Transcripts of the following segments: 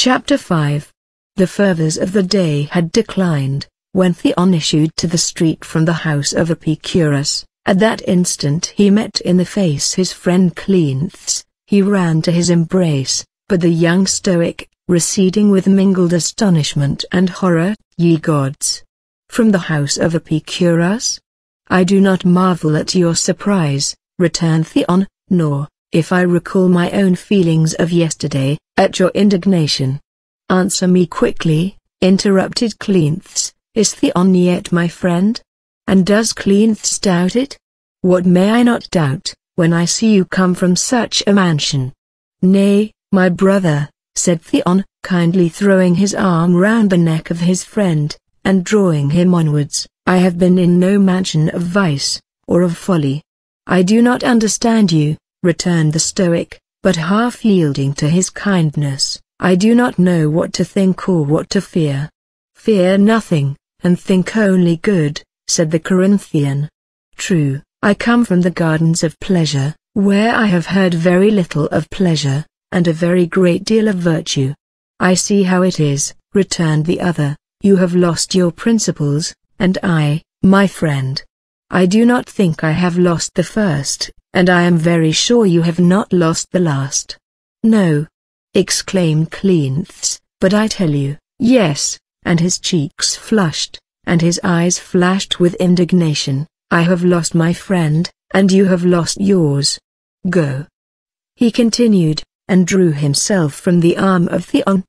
Chapter 5. The fervors of the day had declined, when Theon issued to the street from the house of Epicurus. At that instant he met in the face his friend Cleanthes. He ran to his embrace, but the young Stoic, receding with mingled astonishment and horror, "Ye gods! From the house of Epicurus? I do not marvel at your surprise," returned Theon, "nor, if I recall my own feelings of yesterday, at your indignation." "Answer me quickly," interrupted Cleanthes, "is Theon yet my friend? And does Cleanthes doubt it? What may I not doubt, when I see you come from such a mansion?" "Nay, my brother," said Theon, kindly throwing his arm round the neck of his friend, and drawing him onwards, "I have been in no mansion of vice, or of folly." "I do not understand you," returned the Stoic, but half yielding to his kindness. "I do not know what to think or what to fear." "Fear nothing, and think only good," said the Corinthian. "True, I come from the gardens of pleasure, where I have heard very little of pleasure, and a very great deal of virtue." "I see how it is," returned the other, "you have lost your principles, and I, my friend, I do not think I have lost the first, and I am very sure you have not lost the last." "No," exclaimed Cleanthes, "but I tell you, yes," and his cheeks flushed, and his eyes flashed with indignation, "I have lost my friend, and you have lost yours. Go," he continued, and drew himself from the arm of Theon.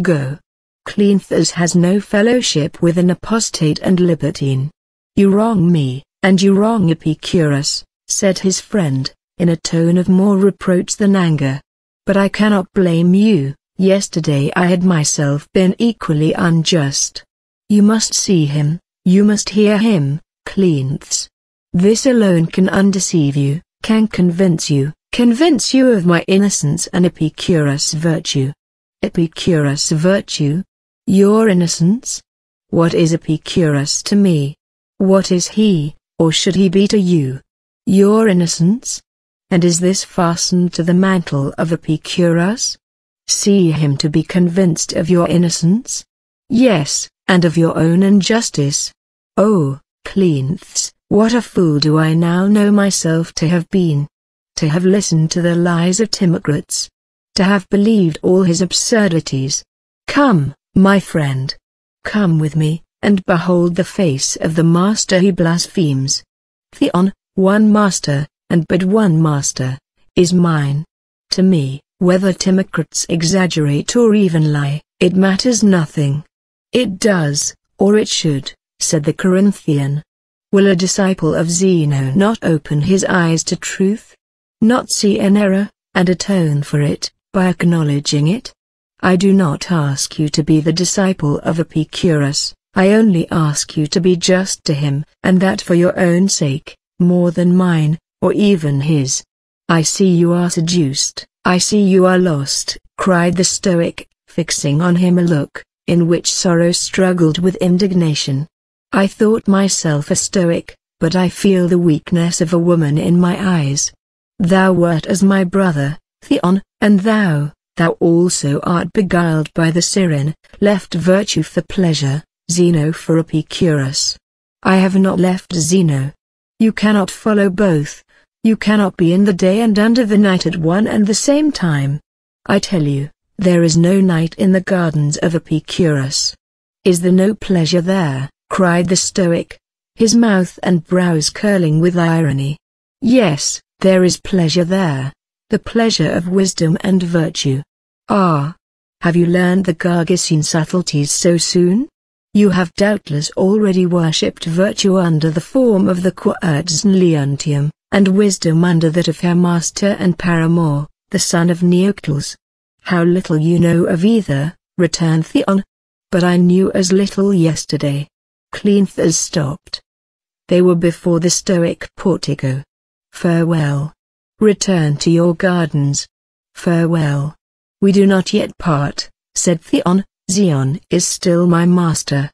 "Go. Cleanthes has no fellowship with an apostate and libertine." "You wrong me, and you wrong Epicurus," said his friend, in a tone of more reproach than anger. "But I cannot blame you. Yesterday I had myself been equally unjust. You must see him, you must hear him, Cleanthes. This alone can undeceive you, can convince you of my innocence and Epicurus' virtue." "Epicurus' virtue? Your innocence? What is Epicurus to me? What is he, or should he be to you? Your innocence? And is this fastened to the mantle of Epicurus? See him to be convinced of your innocence? Yes, and of your own injustice. Oh, Cleanthes, what a fool do I now know myself to have been! To have listened to the lies of Timocrates. To have believed all his absurdities. Come, my friend. Come with me, and behold the face of the master he blasphemes. Theon, one master, and but one master, is mine. To me, whether Timocrates exaggerate or even lie, it matters nothing." "It does, or it should," said the Corinthian. "Will a disciple of Zeno not open his eyes to truth? Not see an error, and atone for it, by acknowledging it? I do not ask you to be the disciple of Epicurus, I only ask you to be just to him, and that for your own sake, more than mine, or even his." "I see you are seduced, I see you are lost," cried the Stoic, fixing on him a look, in which sorrow struggled with indignation. "I thought myself a Stoic, but I feel the weakness of a woman in my eyes. Thou wert as my brother, Theon, and thou also art beguiled by the Siren, left virtue for pleasure, Zeno for Epicurus. I have not left Zeno. You cannot follow both. You cannot be in the day and under the night at one and the same time. I tell you, there is no night in the gardens of Epicurus." "Is there no pleasure there?" cried the Stoic, his mouth and brows curling with irony. "Yes, there is pleasure there, the pleasure of wisdom and virtue." "Ah! Have you learned the Gargisine subtleties so soon? You have doubtless already worshipped virtue under the form of the Querts and Leontium, and wisdom under that of her master and paramour, the son of Neocles." "How little you know of either," returned Theon. "But I knew as little yesterday." Cleanthes stopped. They were before the Stoic portico. "Farewell. Return to your gardens. Farewell. We do not yet part," said Theon. "Zion is still my master."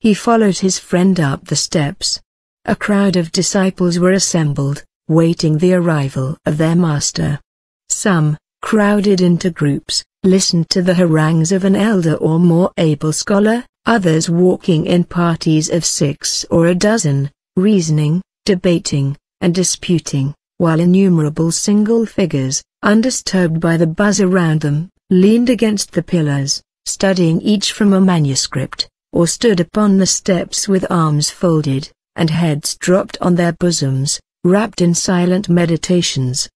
He followed his friend up the steps. A crowd of disciples were assembled, waiting the arrival of their master. Some, crowded into groups, listened to the harangues of an elder or more able scholar, others walking in parties of 6 or a dozen, reasoning, debating, and disputing, while innumerable single figures, undisturbed by the buzz around them, leaned against the pillars, studying each from a manuscript, or stood upon the steps with arms folded, and heads dropped on their bosoms, wrapped in silent meditations.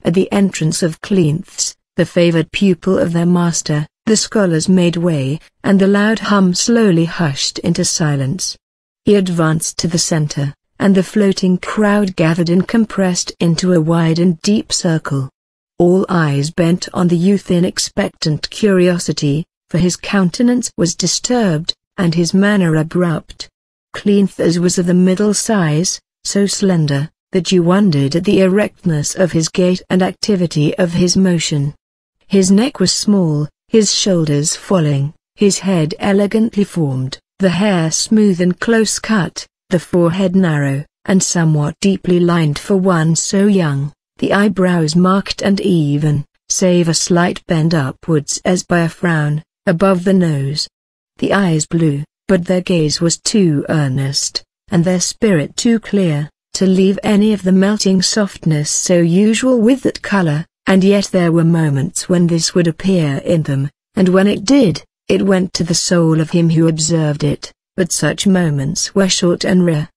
At the entrance of Cleanthes, the favored pupil of their master, the scholars made way, and the loud hum slowly hushed into silence. He advanced to the center, and the floating crowd gathered and compressed into a wide and deep circle. All eyes bent on the youth in expectant curiosity, for his countenance was disturbed, and his manner abrupt. Cleanthes was of the middle size, so slender, that you wondered at the erectness of his gait and activity of his motion. His neck was small, his shoulders falling, his head elegantly formed, the hair smooth and close cut, the forehead narrow, and somewhat deeply lined for one so young, the eyebrows marked and even, save a slight bend upwards as by a frown, above the nose. The eyes blue, but their gaze was too earnest, and their spirit too clear, to leave any of the melting softness so usual with that color, and yet there were moments when this would appear in them, and when it did, it went to the soul of him who observed it, but such moments were short and rare.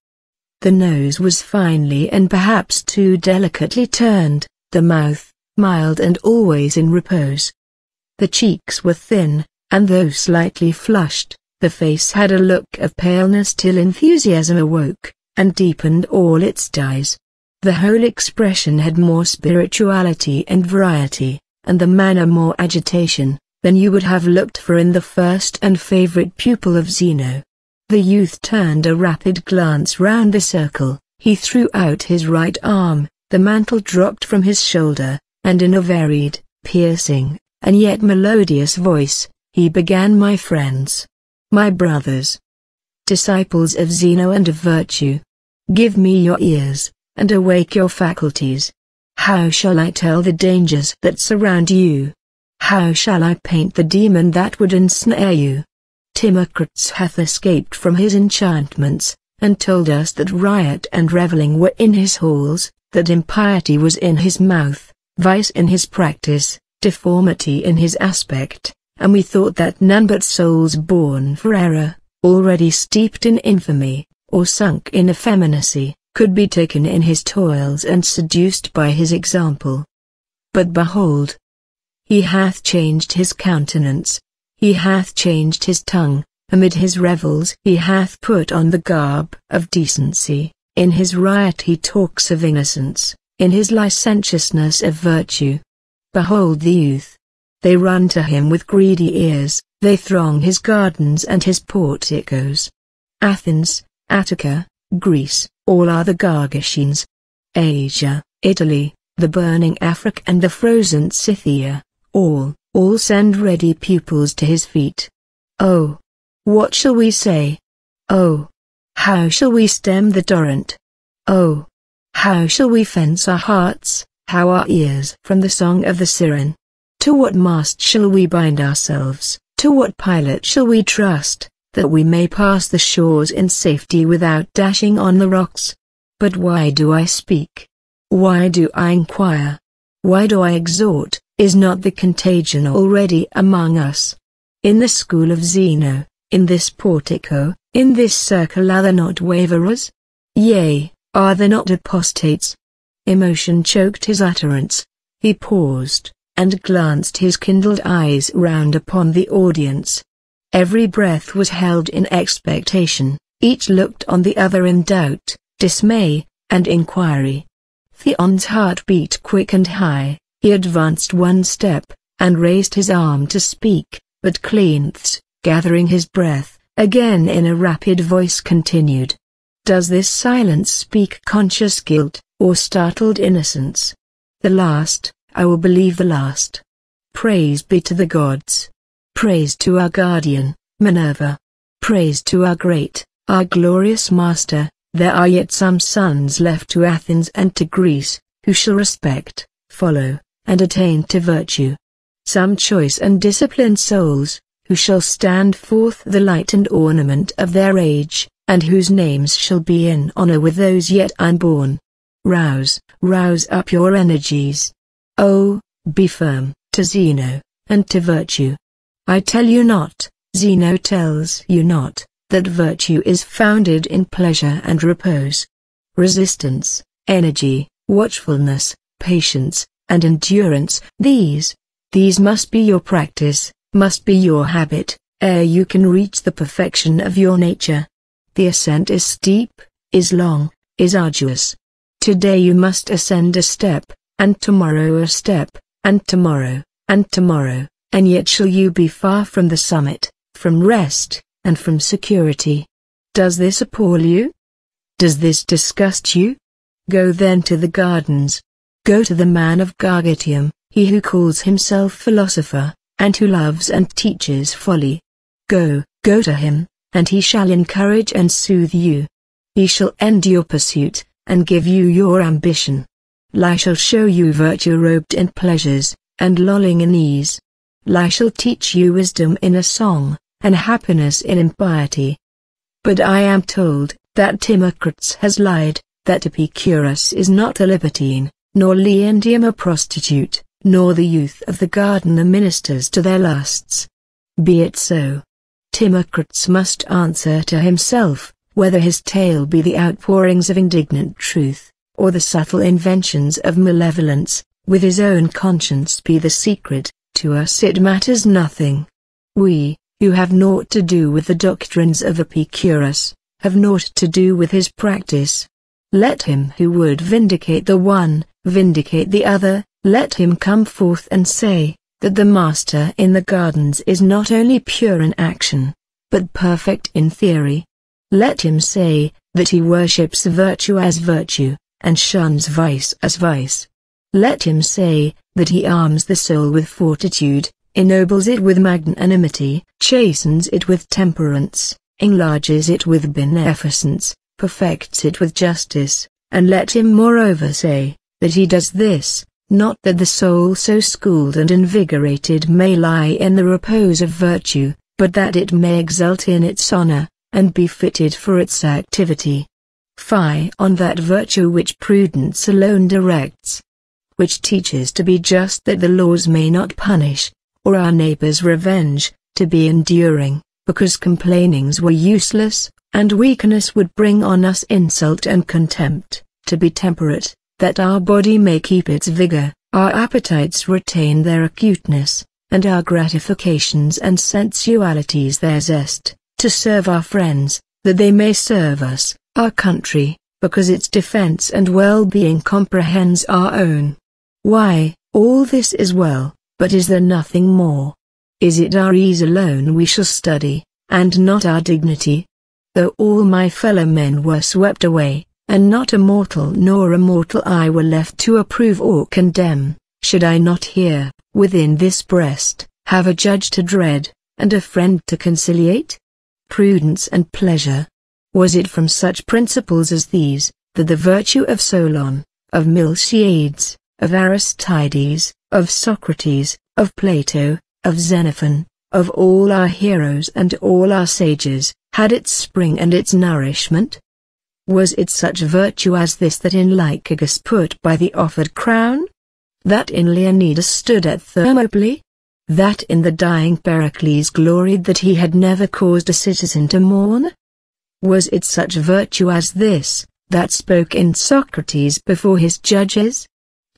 The nose was finely and perhaps too delicately turned, the mouth, mild and always in repose. The cheeks were thin, and though slightly flushed, the face had a look of paleness till enthusiasm awoke, and deepened all its dyes. The whole expression had more spirituality and variety, and the manner more agitation, than you would have looked for in the first and favorite pupil of Zeno. The youth turned a rapid glance round the circle, he threw out his right arm, the mantle dropped from his shoulder, and in a varied, piercing, and yet melodious voice, he began: "My friends, my brothers, disciples of Zeno and of virtue, give me your ears, and awake your faculties. How shall I tell the dangers that surround you? How shall I paint the demon that would ensnare you? Timocrates hath escaped from his enchantments, and told us that riot and reveling were in his halls, that impiety was in his mouth, vice in his practice, deformity in his aspect, and we thought that none but souls born for error, already steeped in infamy, or sunk in effeminacy, could be taken in his toils and seduced by his example. But behold, he hath changed his countenance, he hath changed his tongue, amid his revels he hath put on the garb of decency, in his riot he talks of innocence, in his licentiousness of virtue. Behold the youth. They run to him with greedy ears, they throng his gardens and his porticos. Athens, Attica, Greece, all are the Gargashines. Asia, Italy, the burning Afric and the frozen Scythia, all send ready pupils to his feet. Oh! What shall we say? Oh! How shall we stem the torrent? Oh! How shall we fence our hearts, how our ears from the song of the siren? To what mast shall we bind ourselves, to what pilot shall we trust, that we may pass the shores in safety without dashing on the rocks? But why do I speak? Why do I inquire? Why do I exhort? Is not the contagion already among us? In the school of Zeno, in this portico, in this circle are there not waverers? Yea, are there not apostates? Emotion choked his utterance. He paused, and glanced his kindled eyes round upon the audience. Every breath was held in expectation, each looked on the other in doubt, dismay, and inquiry. Theon's heart beat quick and high, he advanced one step, and raised his arm to speak, but Cleanthes, gathering his breath, again in a rapid voice continued. Does this silence speak conscious guilt, or startled innocence? The last, I will believe the last. Praise be to the gods. Praise to our guardian, Minerva. Praise to our great, our glorious master. There are yet some sons left to Athens and to Greece, who shall respect, follow, and attain to virtue. some choice and disciplined souls, who shall stand forth the light and ornament of their age, and whose names shall be in honor with those yet unborn. Rouse up your energies. Oh, be firm, to Zeno, and to virtue. I tell you not, Zeno tells you not, that virtue is founded in pleasure and repose. Resistance, energy, watchfulness, patience, and endurance, these must be your practice, must be your habit, ere you can reach the perfection of your nature. The ascent is steep, is long, is arduous. Today you must ascend a step, and tomorrow a step, and tomorrow, and yet shall you be far from the summit, from rest, and from security. Does this appall you? Does this disgust you? Go then to the gardens. Go to the man of Gargatium, he who calls himself philosopher, and who loves and teaches folly. Go to him, and he shall encourage and soothe you. He shall end your pursuit, and give you your ambition. Lie shall show you virtue robed in pleasures, and lolling in ease. Lie shall teach you wisdom in a song, and happiness in impiety. But I am told, that Timocrates has lied, that Epicurus is not a libertine, nor Leontium a prostitute, nor the youth of the garden a ministers to their lusts. Be it so. Timocrates must answer to himself, whether his tale be the outpourings of indignant truth, or the subtle inventions of malevolence, with his own conscience be the secret. To us it matters nothing. We, who have naught to do with the doctrines of Epicurus, have naught to do with his practice. Let him who would vindicate the one, vindicate the other, let him come forth and say, that the master in the gardens is not only pure in action, but perfect in theory. Let him say, that he worships virtue as virtue, and shuns vice as vice. Let him say, that he arms the soul with fortitude, ennobles it with magnanimity, chastens it with temperance, enlarges it with beneficence, perfects it with justice, and let him moreover say, that he does this, not that the soul so schooled and invigorated may lie in the repose of virtue, but that it may exult in its honor, and be fitted for its activity. Fie on that virtue which prudence alone directs, which teaches to be just that the laws may not punish, or our neighbor's revenge, to be enduring, because complainings were useless, and weakness would bring on us insult and contempt, to be temperate, that our body may keep its vigor, our appetites retain their acuteness, and our gratifications and sensualities their zest, to serve our friends, that they may serve us, our country, because its defense and well-being comprehends our own. Why, all this is well, but is there nothing more? Is it our ease alone we shall study, and not our dignity? Though all my fellow men were swept away, and not a mortal nor a mortal eye were left to approve or condemn, should I not here, within this breast, have a judge to dread, and a friend to conciliate? Prudence and pleasure. Was it from such principles as these, that the virtue of Solon, of Miltiades, of Aristides, of Socrates, of Plato, of Xenophon, of all our heroes and all our sages, had its spring and its nourishment? Was it such virtue as this that in Lycurgus put by the offered crown? That in Leonidas stood at Thermopylae? That in the dying Pericles gloried that he had never caused a citizen to mourn? Was it such virtue as this, that spoke in Socrates before his judges?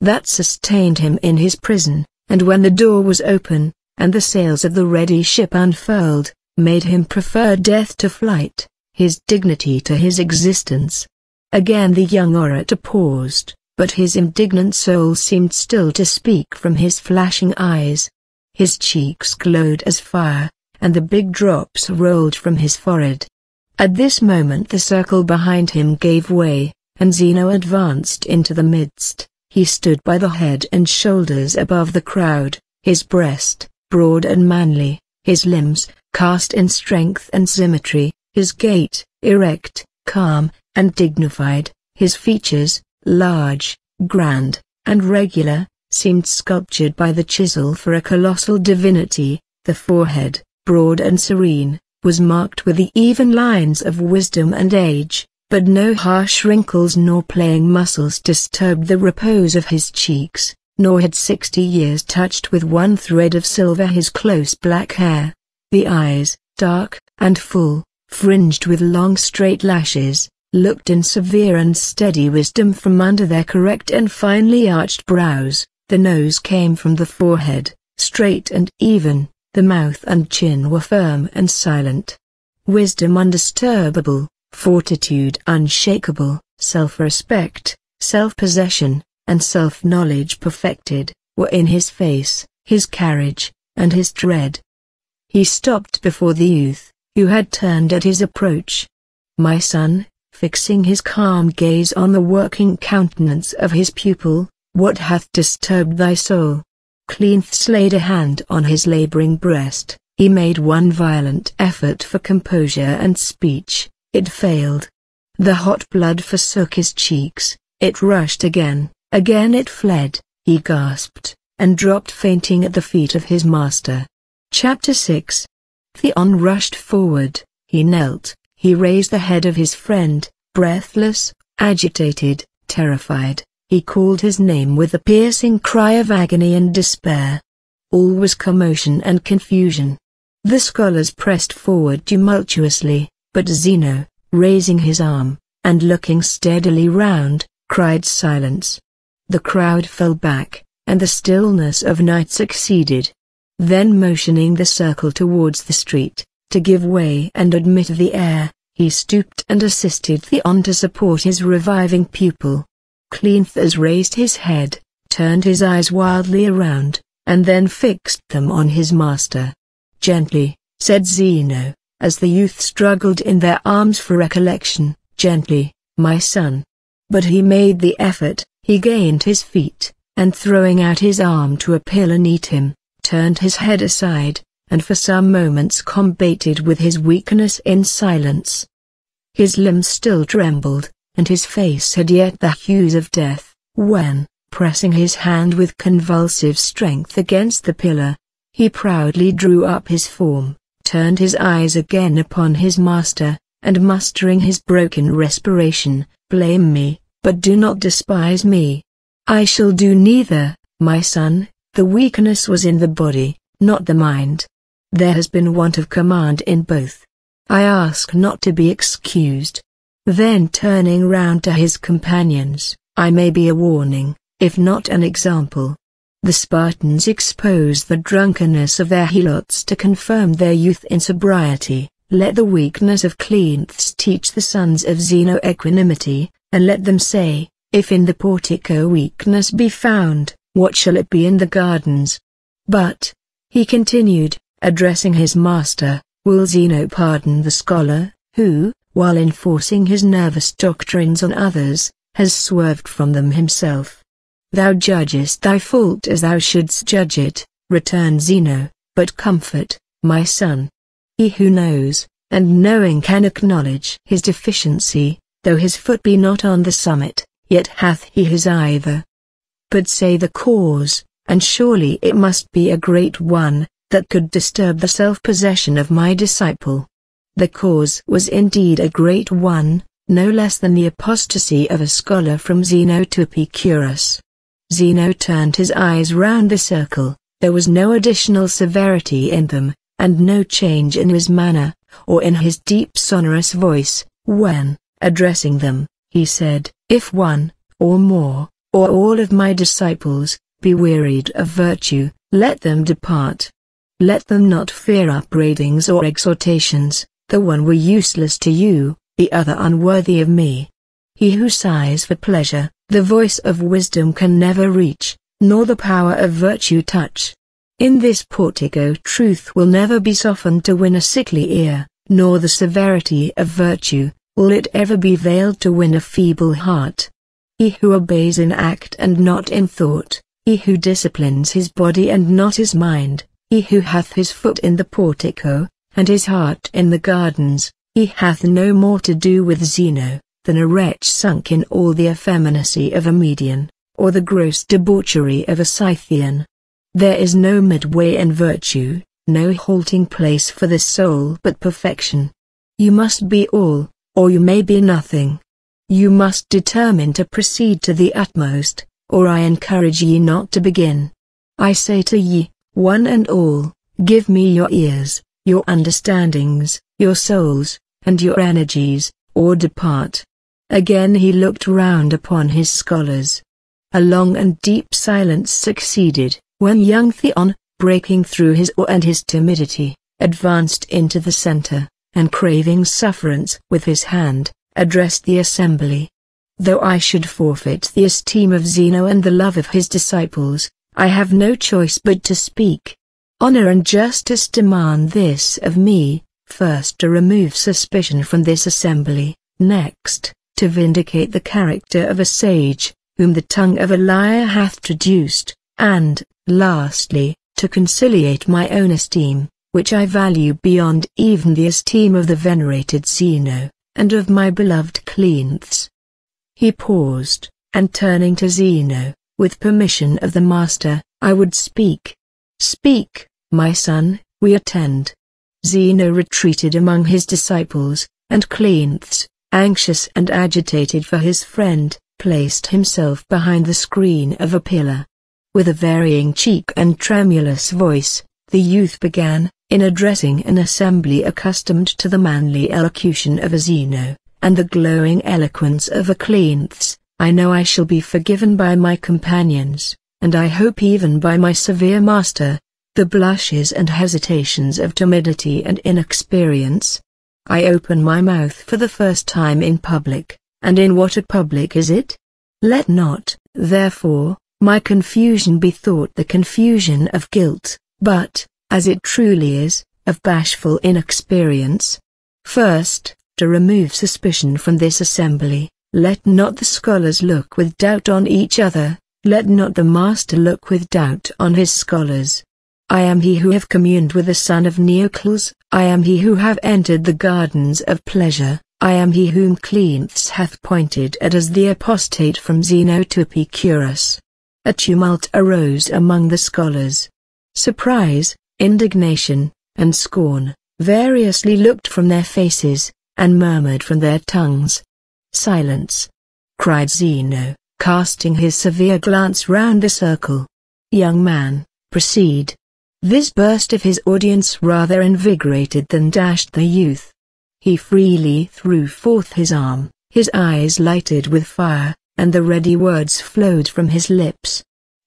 That sustained him in his prison, and when the door was open, and the sails of the ready ship unfurled, made him prefer death to flight, his dignity to his existence? Again the young orator paused, but his indignant soul seemed still to speak from his flashing eyes. His cheeks glowed as fire, and the big drops rolled from his forehead. At this moment the circle behind him gave way, and Zeno advanced into the midst. He stood by the head and shoulders above the crowd, his breast, broad and manly, his limbs, cast in strength and symmetry, his gait, erect, calm, and dignified, his features, large, grand, and regular, seemed sculptured by the chisel for a colossal divinity. The forehead, broad and serene, was marked with the even lines of wisdom and age, but no harsh wrinkles nor playing muscles disturbed the repose of his cheeks, nor had 60 years touched with one thread of silver his close black hair. The eyes, dark and full, fringed with long straight lashes, looked in severe and steady wisdom from under their correct and finely arched brows. The nose came from the forehead, straight and even, the mouth and chin were firm and silent. Wisdom undisturbable, fortitude unshakable, self-respect, self-possession, and self-knowledge perfected, were in his face, his carriage, and his tread. He stopped before the youth, who had turned at his approach. "My son," fixing his calm gaze on the working countenance of his pupil, "what hath disturbed thy soul?" Cleanthes laid a hand on his laboring breast. He made one violent effort for composure and speech. It failed. The hot blood forsook his cheeks. It rushed again, again it fled. He gasped, and dropped fainting at the feet of his master. Chapter 6. Theon rushed forward. He knelt. He raised the head of his friend, breathless, agitated, terrified. He called his name with a piercing cry of agony and despair. All was commotion and confusion. The scholars pressed forward tumultuously, but Zeno, raising his arm, and looking steadily round, cried silence. The crowd fell back, and the stillness of night succeeded. Then motioning the circle towards the street, to give way and admit the air, he stooped and assisted Theon to support his reviving pupil. Cleanthes raised his head, turned his eyes wildly around, and then fixed them on his master. "Gently," said Zeno, as the youth struggled in their arms for recollection, "gently, my son." But he made the effort. He gained his feet, and throwing out his arm to a pillar near him, turned his head aside, and for some moments combated with his weakness in silence. His limbs still trembled, and his face had yet the hues of death, when, pressing his hand with convulsive strength against the pillar, he proudly drew up his form, turned his eyes again upon his master, and mustering his broken respiration, "Blame me, but do not despise me. I shall do neither, my son." The weakness was in the body, not the mind. There has been want of command in both. I ask not to be excused. Then turning round to his companions, "I may be a warning, if not an example. The Spartans expose the drunkenness of their helots to confirm their youth in sobriety. Let the weakness of Cleanthes teach the sons of Zeno equanimity, and let them say, if in the portico weakness be found, what shall it be in the gardens? But," he continued, addressing his master, "will Zeno pardon the scholar, who, while enforcing his nervous doctrines on others, has swerved from them himself?" "Thou judgest thy fault as thou shouldst judge it," returned Zeno, "but comfort, my son. He who knows, and knowing can acknowledge his deficiency, though his foot be not on the summit, yet hath he his either. But say the cause, and surely it must be a great one, that could disturb the self-possession of my disciple." The cause was indeed a great one, no less than the apostasy of a scholar from Zeno to Epicurus. Zeno turned his eyes round the circle. There was no additional severity in them, and no change in his manner, or in his deep sonorous voice, when, addressing them, he said, "If one, or more, or all of my disciples, be wearied of virtue, let them depart. Let them not fear upbraidings or exhortations. The one were useless to you, the other unworthy of me. He who sighs for pleasure, the voice of wisdom can never reach, nor the power of virtue touch. In this portico truth will never be softened to win a sickly ear, nor the severity of virtue, will it ever be veiled to win a feeble heart. He who obeys in act and not in thought, he who disciplines his body and not his mind, he who hath his foot in the portico, and his heart in the gardens, he hath no more to do with Zeno, than a wretch sunk in all the effeminacy of a Median, or the gross debauchery of a Scythian. There is no midway in virtue, no halting place for the soul but perfection. You must be all, or you may be nothing. You must determine to proceed to the utmost, or I encourage ye not to begin. I say to ye, one and all, give me your ears, your understandings, your souls, and your energies, or depart. Again he looked round upon his scholars. A long and deep silence succeeded, when young Theon, breaking through his awe and his timidity, advanced into the center, and craving sufferance with his hand, addressed the assembly. Though I should forfeit the esteem of Zeno and the love of his disciples, I have no choice but to speak. Honor and justice demand this of me, first to remove suspicion from this assembly, next, to vindicate the character of a sage, whom the tongue of a liar hath traduced, and, lastly, to conciliate my own esteem, which I value beyond even the esteem of the venerated Zeno, and of my beloved Cleanthes. He paused, and turning to Zeno, with permission of the master, I would speak. Speak, my son, we attend. Zeno retreated among his disciples, and Cleanthes, anxious and agitated for his friend, placed himself behind the screen of a pillar. With a varying cheek and tremulous voice, the youth began, in addressing an assembly accustomed to the manly elocution of a Zeno, and the glowing eloquence of a Cleanthes, I know I shall be forgiven by my companions, and I hope even by my severe master, the blushes and hesitations of timidity and inexperience. I open my mouth for the first time in public, and in what a public is it? Let not, therefore, my confusion be thought the confusion of guilt, but, as it truly is, of bashful inexperience. First, to remove suspicion from this assembly, let not the scholars look with doubt on each other, let not the master look with doubt on his scholars. I am he who have communed with the son of Neocles, I am he who have entered the gardens of pleasure, I am he whom Cleanthes hath pointed at as the apostate from Zeno to Epicurus. A tumult arose among the scholars. Surprise, indignation, and scorn, variously looked from their faces, and murmured from their tongues. Silence! Cried Zeno, casting his severe glance round the circle. Young man, proceed. This burst of his audience rather invigorated than dashed the youth. He freely threw forth his arm, his eyes lighted with fire, and the ready words flowed from his lips.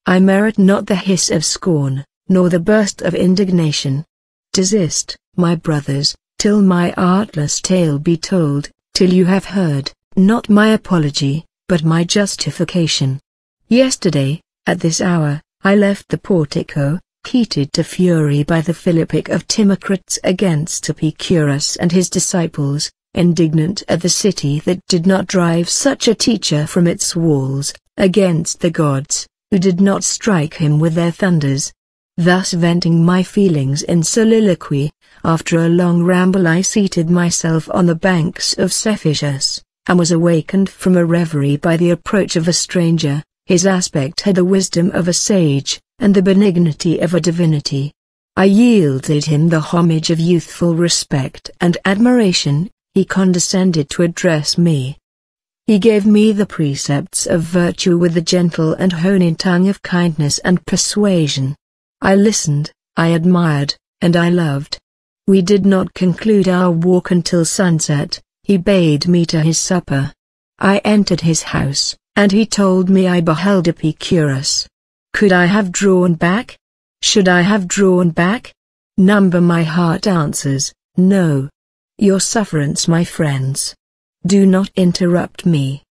I merit not the hiss of scorn, nor the burst of indignation. Desist, my brothers, till my artless tale be told, till you have heard, not my apology, but my justification. Yesterday, at this hour, I left the portico, heated to fury by the Philippic of Timocrates against Epicurus and his disciples, indignant at the city that did not drive such a teacher from its walls, against the gods, who did not strike him with their thunders. Thus venting my feelings in soliloquy, after a long ramble I seated myself on the banks of Cephissus, and was awakened from a reverie by the approach of a stranger. His aspect had the wisdom of a sage, and the benignity of a divinity. I yielded him the homage of youthful respect and admiration. He condescended to address me. He gave me the precepts of virtue with the gentle and honeyed tongue of kindness and persuasion. I listened, I admired, and I loved. We did not conclude our walk until sunset. He bade me to his supper. I entered his house, and he told me I beheld Epicurus. Could I have drawn back? Should I have drawn back? Number my heart answers, no. Your sufferance, my friends. Do not interrupt me.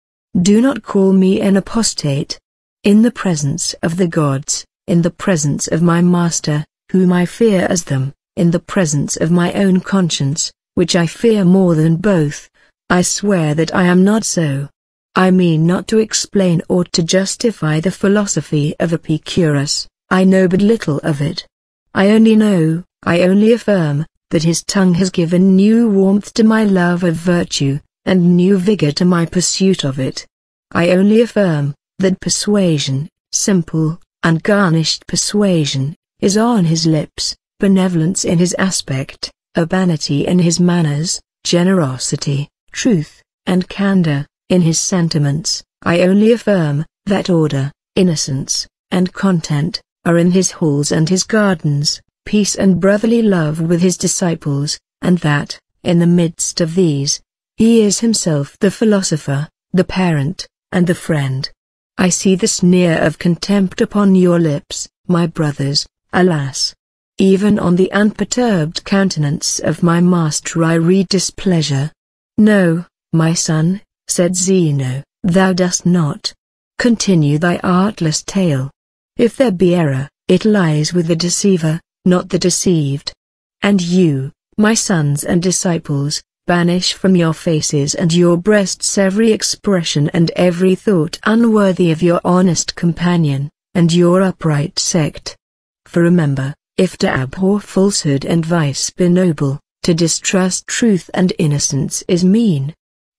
Do not call me an apostate. In the presence of the gods, in the presence of my master, whom I fear as them, in the presence of my own conscience, which I fear more than both, I swear that I am not so. I mean not to explain or to justify the philosophy of Epicurus, I know but little of it. I only affirm, that his tongue has given new warmth to my love of virtue, and new vigor to my pursuit of it. I only affirm, that persuasion, simple, ungarnished persuasion, is on his lips, benevolence in his aspect, urbanity in his manners, generosity, truth, and candor, in his sentiments. I only affirm, that order, innocence, and content, are in his halls and his gardens, peace and brotherly love with his disciples, and that, in the midst of these, he is himself the philosopher, the parent, and the friend. I see the sneer of contempt upon your lips, my brothers, alas! Even on the unperturbed countenance of my master I read displeasure. No, my son, said Zeno, thou dost not. Continue thy artless tale. If there be error, it lies with the deceiver, not the deceived. And you, my sons and disciples, banish from your faces and your breasts every expression and every thought unworthy of your honest companion, and your upright sect. For remember, if to abhor falsehood and vice be noble, to distrust truth and innocence is mean.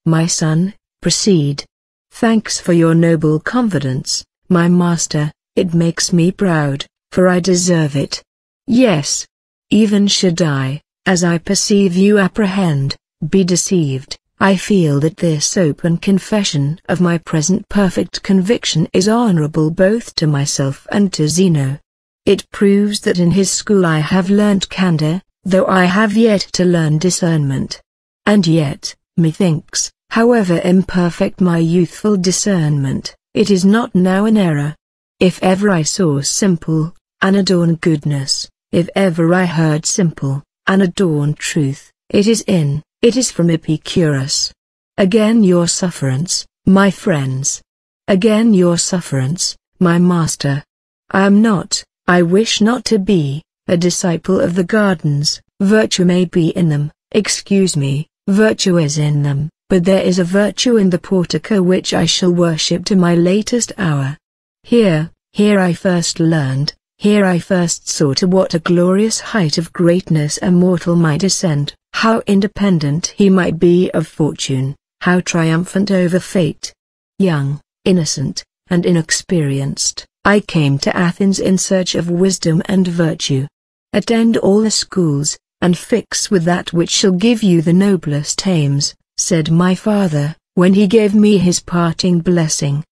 My son, proceed. Thanks for your noble confidence, my master, it makes me proud, for I deserve it. Yes. Even should I, as I perceive you apprehend, be deceived, I feel that this open confession of my present perfect conviction is honorable both to myself and to Zeno. It proves that in his school I have learnt candor, though I have yet to learn discernment. And yet, methinks, however imperfect my youthful discernment, it is not now an error. If ever I saw simple, unadorned goodness, if ever I heard simple, unadorned truth, it is from Epicurus. Again your sufferance, my friends. Again your sufferance, my master. I am not, I wish not to be, a disciple of the gardens. Virtue may be in them, excuse me, virtue is in them, but there is a virtue in the portico which I shall worship to my latest hour. Here I first learned, here I first saw to what a glorious height of greatness a mortal might ascend, how independent he might be of fortune, how triumphant over fate. Young, innocent, and inexperienced, I came to Athens in search of wisdom and virtue. Attend all the schools, and fix with that which shall give you the noblest aims, said my father, when he gave me his parting blessing.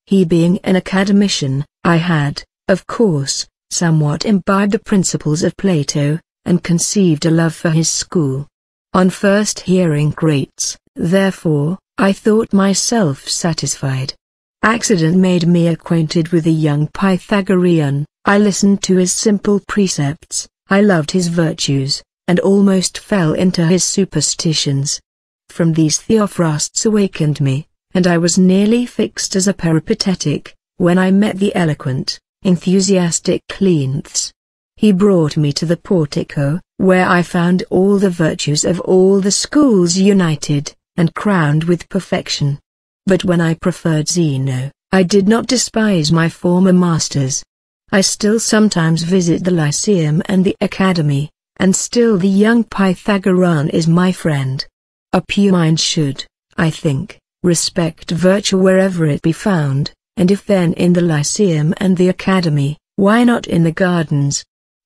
He being an academician, I had, of course, somewhat imbibed the principles of Plato, and conceived a love for his school. On first hearing greats, therefore, I thought myself satisfied. Accident made me acquainted with a young Pythagorean. I listened to his simple precepts, I loved his virtues, and almost fell into his superstitions. From these Theophrastus awakened me, and I was nearly fixed as a peripatetic, when I met the eloquent, enthusiastic Cleanthes. He brought me to the portico, where I found all the virtues of all the schools united, and crowned with perfection. But when I preferred Zeno, I did not despise my former masters. I still sometimes visit the Lyceum and the Academy, and still the young Pythagorean is my friend. A pure mind should, I think, respect virtue wherever it be found, and if then in the Lyceum and the Academy, why not in the gardens?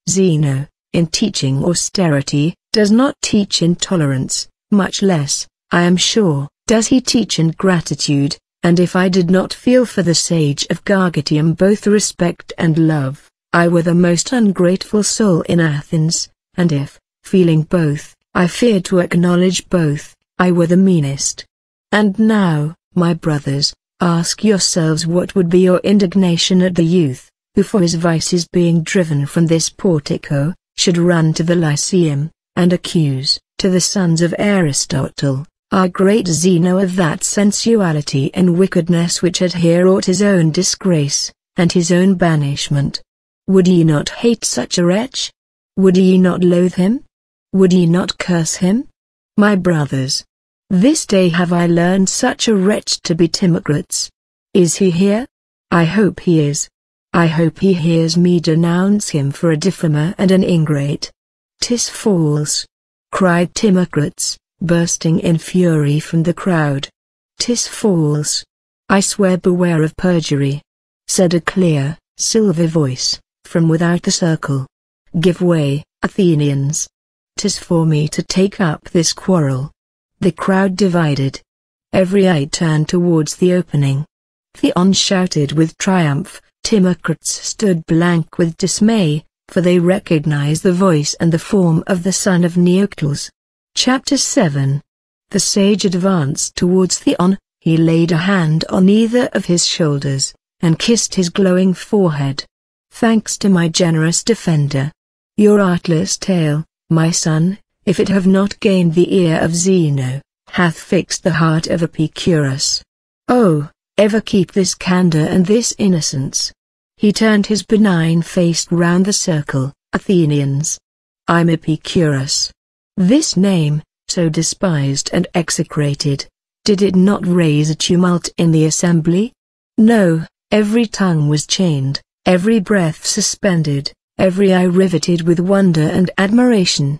Zeno, in teaching austerity, does not teach intolerance, much less, I am sure, does he teach ingratitude, and if I did not feel for the sage of Gargantium both respect and love, I were the most ungrateful soul in Athens, and if, feeling both, I feared to acknowledge both, I were the meanest. And now, my brothers, ask yourselves what would be your indignation at the youth, who for his vices being driven from this portico, should run to the Lyceum, and accuse, to the sons of Aristotle, our great Zeno of that sensuality and wickedness which had here wrought his own disgrace, and his own banishment. Would ye not hate such a wretch? Would ye not loathe him? Would ye not curse him? My brothers, this day have I learned such a wretch to be Timocrates. Is he here? I hope he is. I hope he hears me denounce him for a defamer and an ingrate. 'Tis false, cried Timocrates, bursting in fury from the crowd. 'Tis false. I swear beware of perjury," said a clear, silver voice, from without the circle. "Give way, Athenians. 'Tis for me to take up this quarrel." The crowd divided. Every eye turned towards the opening. Theon shouted with triumph, Timocrates stood blank with dismay, for they recognized the voice and the form of the son of Neocles. Chapter 7. The sage advanced towards Theon, he laid a hand on either of his shoulders, and kissed his glowing forehead. "Thanks to my generous defender. Your artless tale, my son, if it have not gained the ear of Zeno, hath fixed the heart of Epicurus. Oh, ever keep this candor and this innocence." He turned his benign face round the circle. "Athenians. I'm Epicurus." This name, so despised and execrated, did it not raise a tumult in the assembly? No, every tongue was chained, every breath suspended, every eye riveted with wonder and admiration.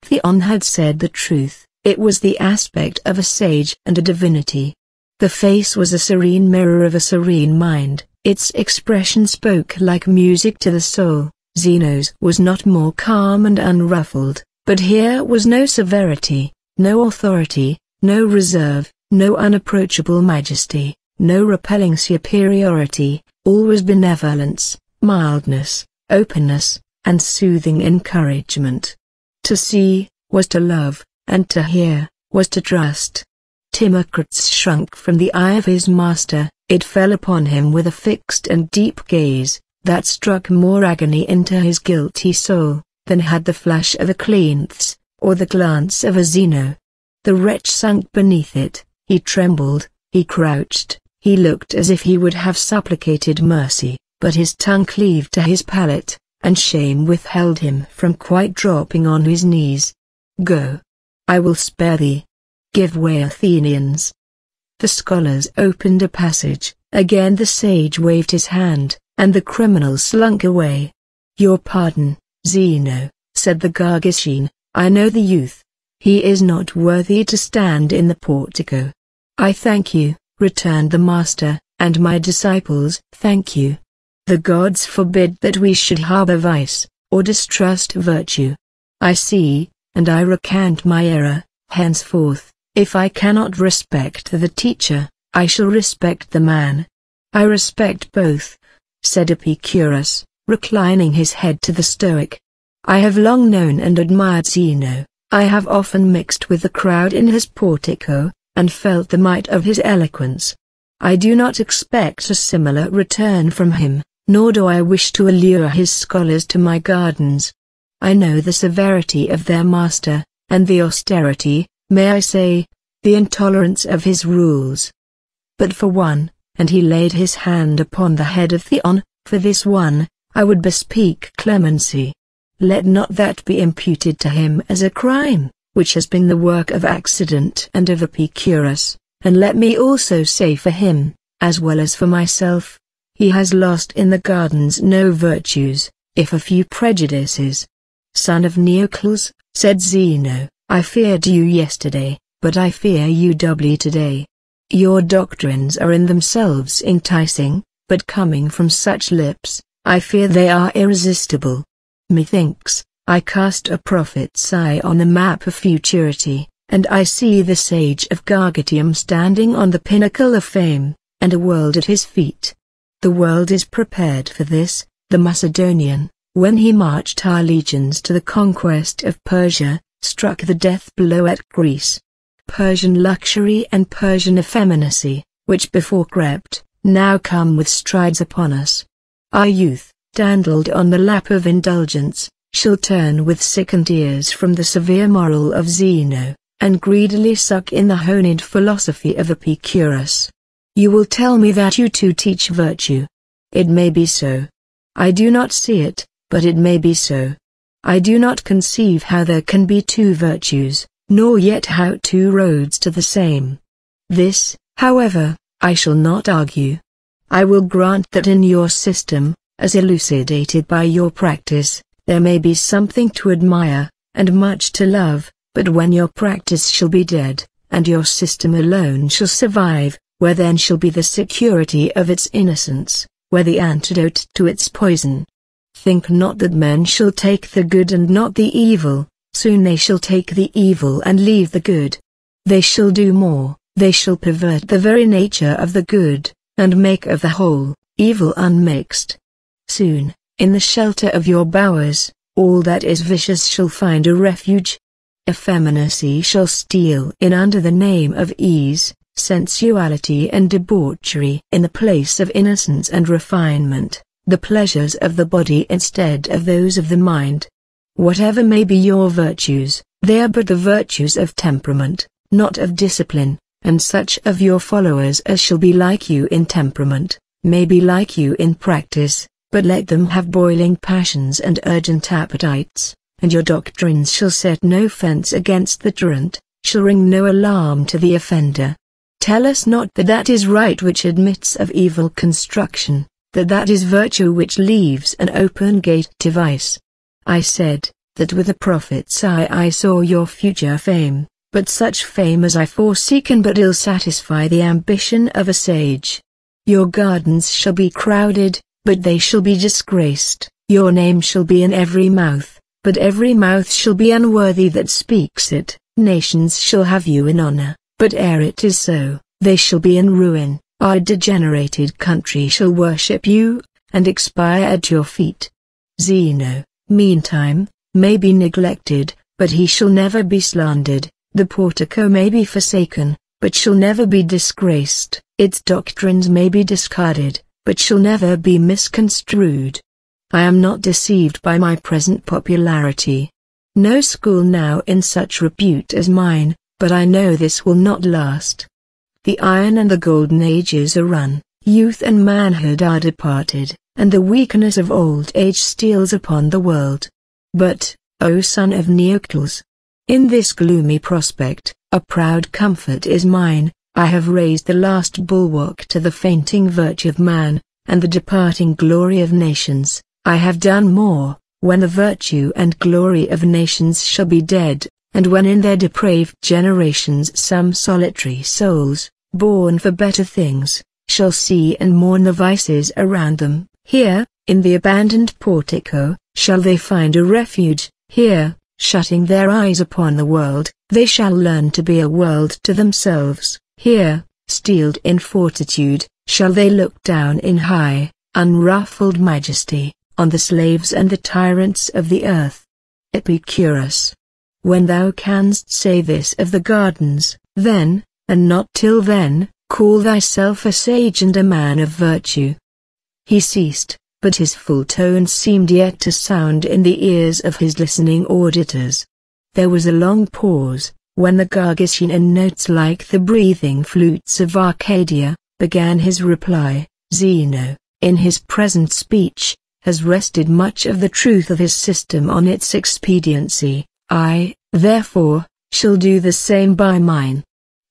Theon had said the truth, it was the aspect of a sage and a divinity. The face was a serene mirror of a serene mind, its expression spoke like music to the soul. Zeno's was not more calm and unruffled, but here was no severity, no authority, no reserve, no unapproachable majesty, no repelling superiority, all was benevolence, mildness, openness, and soothing encouragement. To see, was to love, and to hear, was to trust. Timocrates shrunk from the eye of his master, it fell upon him with a fixed and deep gaze, that struck more agony into his guilty soul, than had the flash of a Cleanthes, or the glance of a Zeno. The wretch sunk beneath it, he trembled, he crouched, he looked as if he would have supplicated mercy, but his tongue cleaved to his palate, and shame withheld him from quite dropping on his knees. "Go. I will spare thee. Give way, Athenians." The scholars opened a passage, again the sage waved his hand, and the criminal slunk away. "Your pardon, Zeno," said the Gargician, "I know the youth. He is not worthy to stand in the portico." "I thank you," returned the master, "and my disciples thank you. The gods forbid that we should harbor vice, or distrust virtue. I see, and I recant my error. Henceforth, if I cannot respect the teacher, I shall respect the man." "I respect both," said Epicurus, reclining his head to the Stoic. "I have long known and admired Zeno. I have often mixed with the crowd in his portico, and felt the might of his eloquence. I do not expect a similar return from him, nor do I wish to allure his scholars to my gardens. I know the severity of their master, and the austerity, may I say, the intolerance of his rules. But for one," and he laid his hand upon the head of Theon, "for this one, I would bespeak clemency. Let not that be imputed to him as a crime, which has been the work of accident and of Epicurus, and let me also say for him, as well as for myself, he has lost in the gardens no virtues, if a few prejudices." "Son of Neocles," said Zeno, "I feared you yesterday, but I fear you doubly today. Your doctrines are in themselves enticing, but coming from such lips, I fear they are irresistible. Methinks, I cast a prophet's eye on the map of futurity, and I see the sage of Gargatium standing on the pinnacle of fame, and a world at his feet. The world is prepared for this. The Macedonian, when he marched our legions to the conquest of Persia, struck the death blow at Greece. Persian luxury and Persian effeminacy, which before crept, now come with strides upon us. Our youth, dandled on the lap of indulgence, shall turn with sickened ears from the severe moral of Zeno, and greedily suck in the honeyed philosophy of Epicurus. You will tell me that you too teach virtue. It may be so. I do not see it, but it may be so. I do not conceive how there can be two virtues, nor yet how two roads to the same. This, however, I shall not argue. I will grant that in your system, as elucidated by your practice, there may be something to admire, and much to love, but when your practice shall be dead, and your system alone shall survive, where then shall be the security of its innocence, where the antidote to its poison. Think not that men shall take the good and not the evil, soon they shall take the evil and leave the good. They shall do more, they shall pervert the very nature of the good, and make of the whole, evil unmixed. Soon, in the shelter of your bowers, all that is vicious shall find a refuge. Effeminacy shall steal in under the name of ease, sensuality and debauchery in the place of innocence and refinement, the pleasures of the body instead of those of the mind. Whatever may be your virtues, they are but the virtues of temperament, not of discipline, and such of your followers as shall be like you in temperament, may be like you in practice, but let them have boiling passions and urgent appetites, and your doctrines shall set no fence against the truant, shall ring no alarm to the offender. Tell us not that that is right which admits of evil construction, that that is virtue which leaves an open gate to vice. I said, that with the prophet's eye I saw your future fame, but such fame as I foresee can but ill satisfy the ambition of a sage. Your gardens shall be crowded, but they shall be disgraced, your name shall be in every mouth, but every mouth shall be unworthy that speaks it, nations shall have you in honor, but ere it is so, they shall be in ruin, our degenerated country shall worship you, and expire at your feet. Zeno, meantime, may be neglected, but he shall never be slandered, the portico may be forsaken, but shall never be disgraced, its doctrines may be discarded, but shall never be misconstrued. I am not deceived by my present popularity. No school now in such repute as mine, but I know this will not last. The iron and the golden ages are run, youth and manhood are departed, and the weakness of old age steals upon the world. But, O son of Neocles, in this gloomy prospect, a proud comfort is mine. I have raised the last bulwark to the fainting virtue of man, and the departing glory of nations. I have done more, when the virtue and glory of nations shall be dead, and when in their depraved generations some solitary souls, born for better things, shall see and mourn the vices around them. Here, in the abandoned portico, shall they find a refuge. Here, shutting their eyes upon the world, they shall learn to be a world to themselves. Here, steeled in fortitude, shall they look down in high, unruffled majesty, on the slaves and the tyrants of the earth. Epicurus. When thou canst say this of the gardens, then, and not till then, call thyself a sage and a man of virtue. He ceased, but his full tones seemed yet to sound in the ears of his listening auditors. There was a long pause, when the Gargantian notes like the breathing flutes of Arcadia, began his reply. Zeno, in his present speech, has rested much of the truth of his system on its expediency. I, therefore, shall do the same by mine.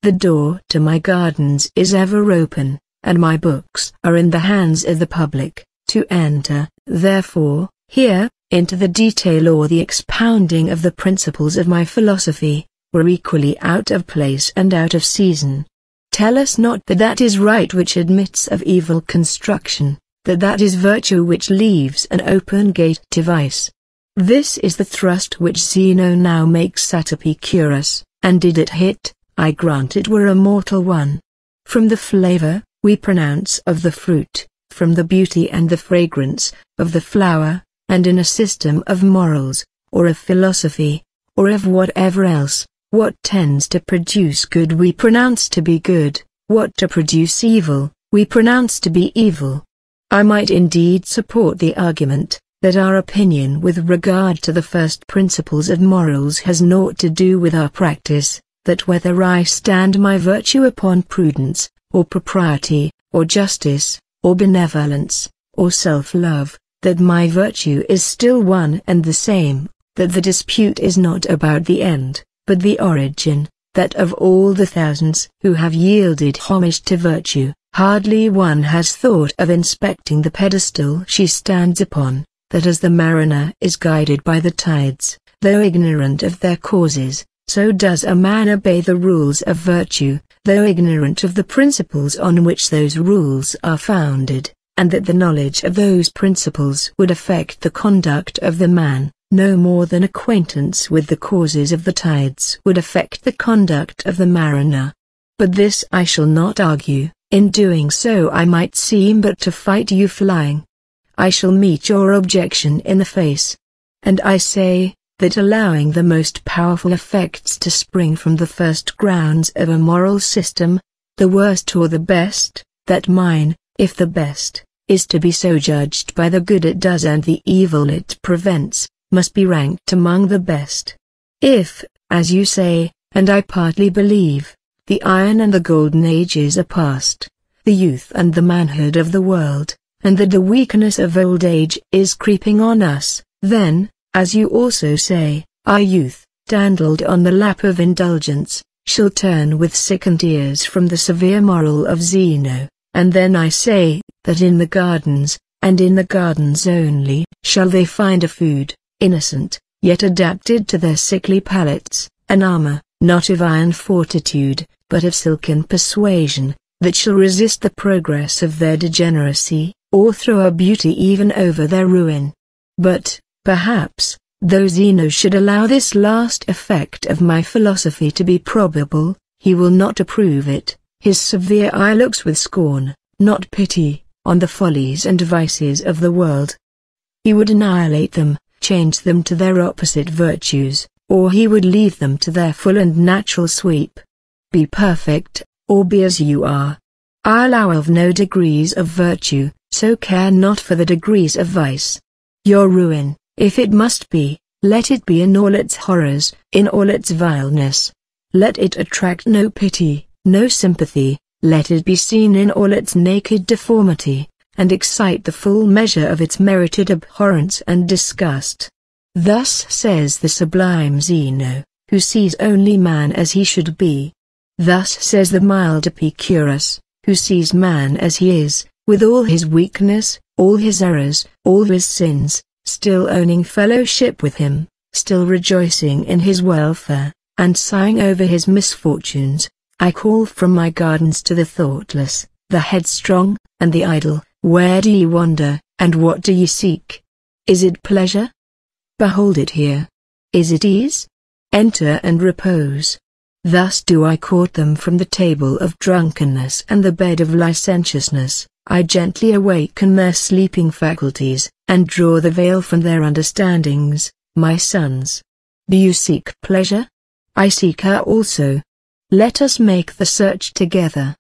The door to my gardens is ever open, and my books are in the hands of the public. To enter, therefore, here, into the detail or the expounding of the principles of my philosophy, were equally out of place and out of season. Tell us not that that is right which admits of evil construction, that that is virtue which leaves an open gate to vice. This is the thrust which Zeno now makes at Epicurus, and did it hit, I grant it were a mortal one. From the flavor, we pronounce of the fruit, from the beauty and the fragrance, of the flower, and in a system of morals, or of philosophy, or of whatever else, what tends to produce good we pronounce to be good, what to produce evil, we pronounce to be evil. I might indeed support the argument, that our opinion with regard to the first principles of morals has naught to do with our practice, that whether I stand my virtue upon prudence, or propriety, or justice, or benevolence, or self-love, that my virtue is still one and the same, that the dispute is not about the end, but the origin, that of all the thousands who have yielded homage to virtue, hardly one has thought of inspecting the pedestal she stands upon, that as the mariner is guided by the tides, though ignorant of their causes, So does a man obey the rules of virtue, though ignorant of the principles on which those rules are founded, and that the knowledge of those principles would affect the conduct of the man, no more than acquaintance with the causes of the tides would affect the conduct of the mariner. But this I shall not argue, in doing so I might seem but to fight you flying. I shall meet your objection in the face. And I say, that allowing the most powerful effects to spring from the first grounds of a moral system, the worst or the best, that mine, if the best, is to be so judged by the good it does and the evil it prevents, must be ranked among the best. If, as you say, and I partly believe, the iron and the golden ages are past, the youth and the manhood of the world, and that the weakness of old age is creeping on us, then, as you also say, our youth, dandled on the lap of indulgence, shall turn with sickened ears from the severe moral of Zeno, and then I say, that in the gardens, and in the gardens only, shall they find a food, innocent, yet adapted to their sickly palates, an armor, not of iron fortitude, but of silken persuasion, that shall resist the progress of their degeneracy, or throw a beauty even over their ruin. But, perhaps, though Zeno should allow this last effect of my philosophy to be probable, he will not approve it. His severe eye looks with scorn, not pity, on the follies and vices of the world. He would annihilate them, change them to their opposite virtues, or he would leave them to their full and natural sweep. Be perfect, or be as you are. I allow of no degrees of virtue, so care not for the degrees of vice. Your ruin, if it must be, let it be in all its horrors, in all its vileness. Let it attract no pity, no sympathy, let it be seen in all its naked deformity, and excite the full measure of its merited abhorrence and disgust. Thus says the sublime Zeno, who sees only man as he should be. Thus says the mild Epicurus, who sees man as he is, with all his weakness, all his errors, all his sins, still owning fellowship with him, still rejoicing in his welfare, and sighing over his misfortunes. I call from my gardens to the thoughtless, the headstrong, and the idle. Where do ye wander, and what do ye seek? Is it pleasure? Behold it here. Is it ease? Enter and repose. Thus do I court them from the table of drunkenness and the bed of licentiousness. I gently awaken their sleeping faculties, and draw the veil from their understandings, my sons. Do you seek pleasure? I seek her also. Let us make the search together.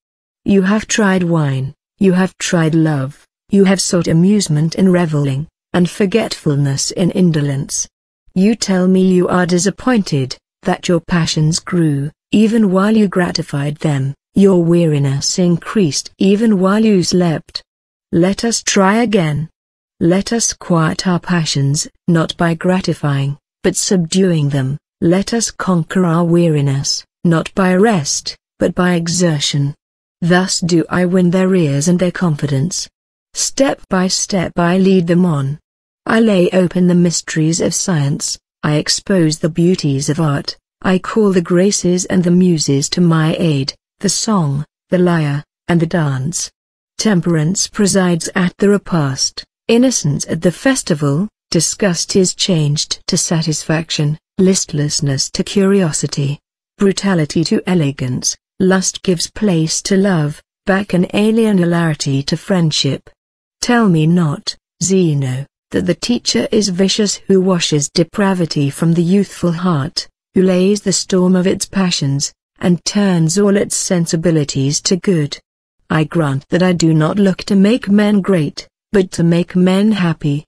You have tried wine, you have tried love, you have sought amusement in reveling, and forgetfulness in indolence. You tell me you are disappointed, that your passions grew, even while you gratified them, your weariness increased even while you slept. Let us try again. Let us quiet our passions, not by gratifying, but subduing them. Let us conquer our weariness, not by rest, but by exertion. Thus do I win their ears and their confidence. Step by step I lead them on. I lay open the mysteries of science, I expose the beauties of art, I call the graces and the muses to my aid, the song, the lyre, and the dance. Temperance presides at the repast, innocence at the festival, disgust is changed to satisfaction, listlessness to curiosity, brutality to elegance, lust gives place to love, bacchanalian hilarity to friendship. Tell me not, Zeno, that the teacher is vicious who washes depravity from the youthful heart, who lays the storm of its passions, and turns all its sensibilities to good. I grant that I do not look to make men great, but to make men happy.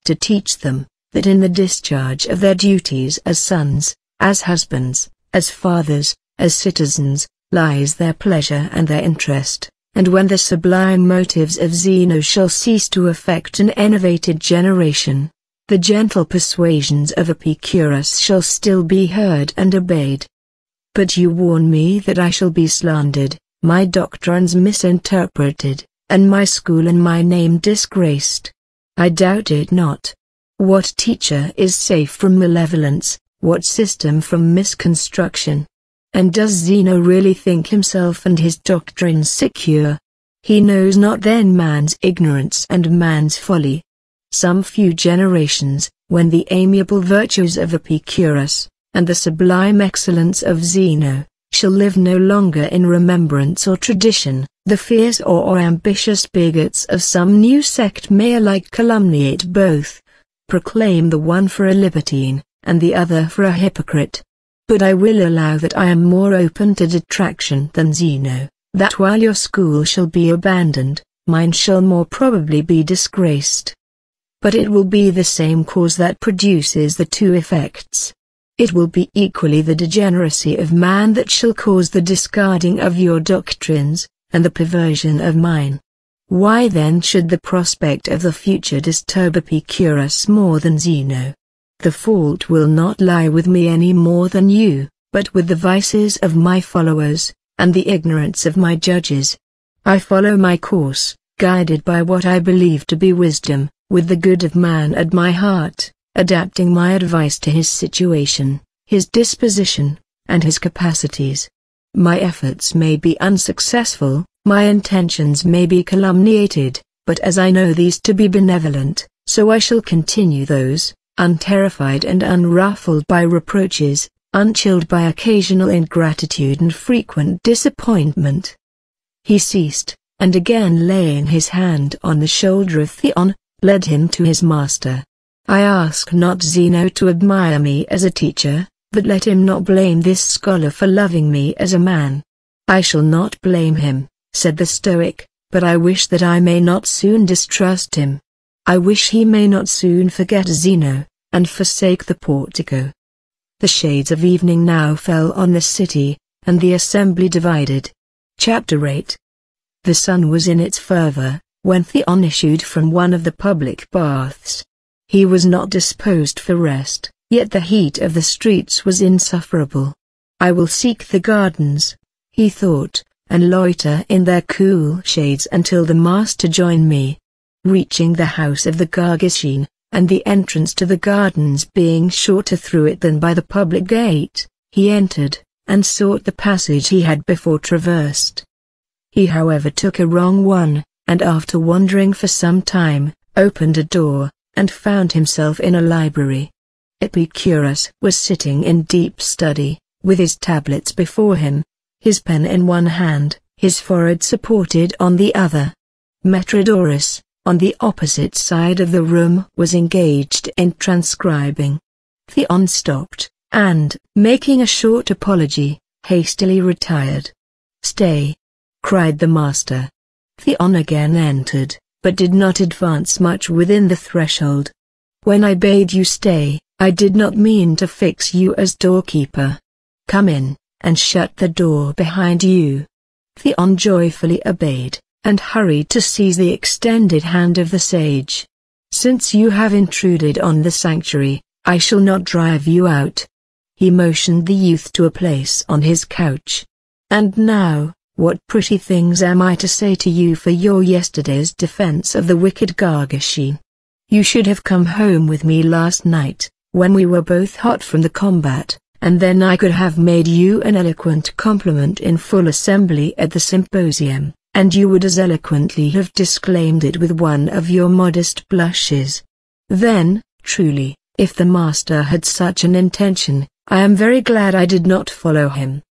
To teach them, that in the discharge of their duties as sons, as husbands, as fathers, as citizens, lies their pleasure and their interest, and when the sublime motives of Zeno shall cease to affect an enervated generation, the gentle persuasions of Epicurus shall still be heard and obeyed. But you warn me that I shall be slandered, my doctrines misinterpreted, and my school and my name disgraced. I doubt it not. What teacher is safe from malevolence, what system from misconstruction? And does Zeno really think himself and his doctrines secure? He knows not then man's ignorance and man's folly. Some few generations, when the amiable virtues of Epicurus, and the sublime excellence of Zeno, shall live no longer in remembrance or tradition, the fierce or ambitious bigots of some new sect may alike calumniate both, proclaim the one for a libertine, and the other for a hypocrite. But I will allow that I am more open to detraction than Zeno, that while your school shall be abandoned, mine shall more probably be disgraced. But it will be the same cause that produces the two effects. It will be equally the degeneracy of man that shall cause the discarding of your doctrines, and the perversion of mine. Why then should the prospect of the future disturb Epicurus more than Zeno? The fault will not lie with me any more than you, but with the vices of my followers, and the ignorance of my judges. I follow my course, guided by what I believe to be wisdom, with the good of man at my heart, adapting my advice to his situation, his disposition, and his capacities. My efforts may be unsuccessful, my intentions may be calumniated, but as I know these to be benevolent, so I shall continue those, unterrified and unruffled by reproaches, unchilled by occasional ingratitude and frequent disappointment. He ceased, and again laying his hand on the shoulder of Theon, led him to his master. I ask not Zeno to admire me as a teacher, but let him not blame this scholar for loving me as a man. I shall not blame him, said the Stoic, but I wish that I may not soon distrust him. I wish he may not soon forget Zeno, and forsake the portico. The shades of evening now fell on the city, and the assembly divided. Chapter 8. The sun was in its fervor, when Theon issued from one of the public baths. He was not disposed for rest, yet the heat of the streets was insufferable. I will seek the gardens, he thought, and loiter in their cool shades until the master join me. Reaching the house of the Gargishine, and the entrance to the gardens being shorter through it than by the public gate, he entered, and sought the passage he had before traversed. He however took a wrong one, and after wandering for some time, opened a door, and found himself in a library. Epicurus was sitting in deep study, with his tablets before him, his pen in one hand, his forehead supported on the other. Metrodorus, on the opposite side of the room, was engaged in transcribing. Theon stopped, and, making a short apology, hastily retired. "Stay!" cried the master. Theon again entered, but did not advance much within the threshold. "When I bade you stay, I did not mean to fix you as doorkeeper. Come in, and shut the door behind you." Theon joyfully obeyed, and hurried to seize the extended hand of the sage. "Since you have intruded on the sanctuary, I shall not drive you out." He motioned the youth to a place on his couch. "And now, what pretty things am I to say to you for your yesterday's defense of the wicked Gargishine? You should have come home with me last night, when we were both hot from the combat, and then I could have made you an eloquent compliment in full assembly at the symposium, and you would as eloquently have disclaimed it with one of your modest blushes. Then, truly, if the master had such an intention, I am very glad I did not follow him.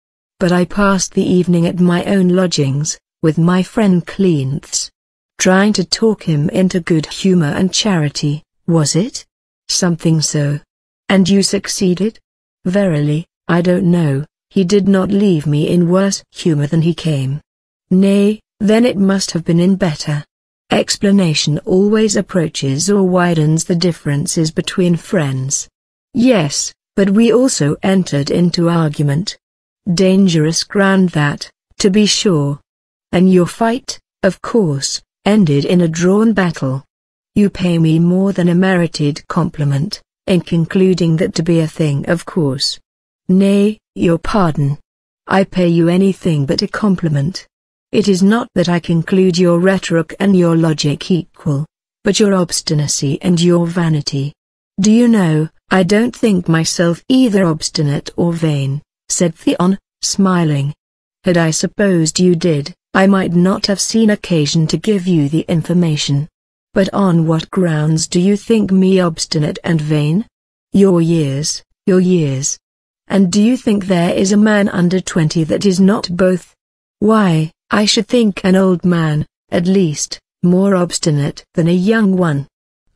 But I passed the evening at my own lodgings, with my friend Cleanthes, trying to talk him into good humor and charity, was it? Something so. And you succeeded? Verily, I don't know, he did not leave me in worse humor than he came. Nay, then it must have been in better. Explanation always approaches or widens the differences between friends. Yes, but we also entered into argument. Dangerous ground that, to be sure. And your fight, of course, ended in a drawn battle. You pay me more than a merited compliment, in concluding that to be a thing of course. Nay, your pardon. I pay you anything but a compliment. It is not that I conclude your rhetoric and your logic equal, but your obstinacy and your vanity. Do you know, I don't think myself either obstinate or vain, said Theon, smiling. Had I supposed you did, I might not have seen occasion to give you the information. But on what grounds do you think me obstinate and vain? Your years, your years. And do you think there is a man under 20 that is not both? Why, I should think an old man, at least, more obstinate than a young one.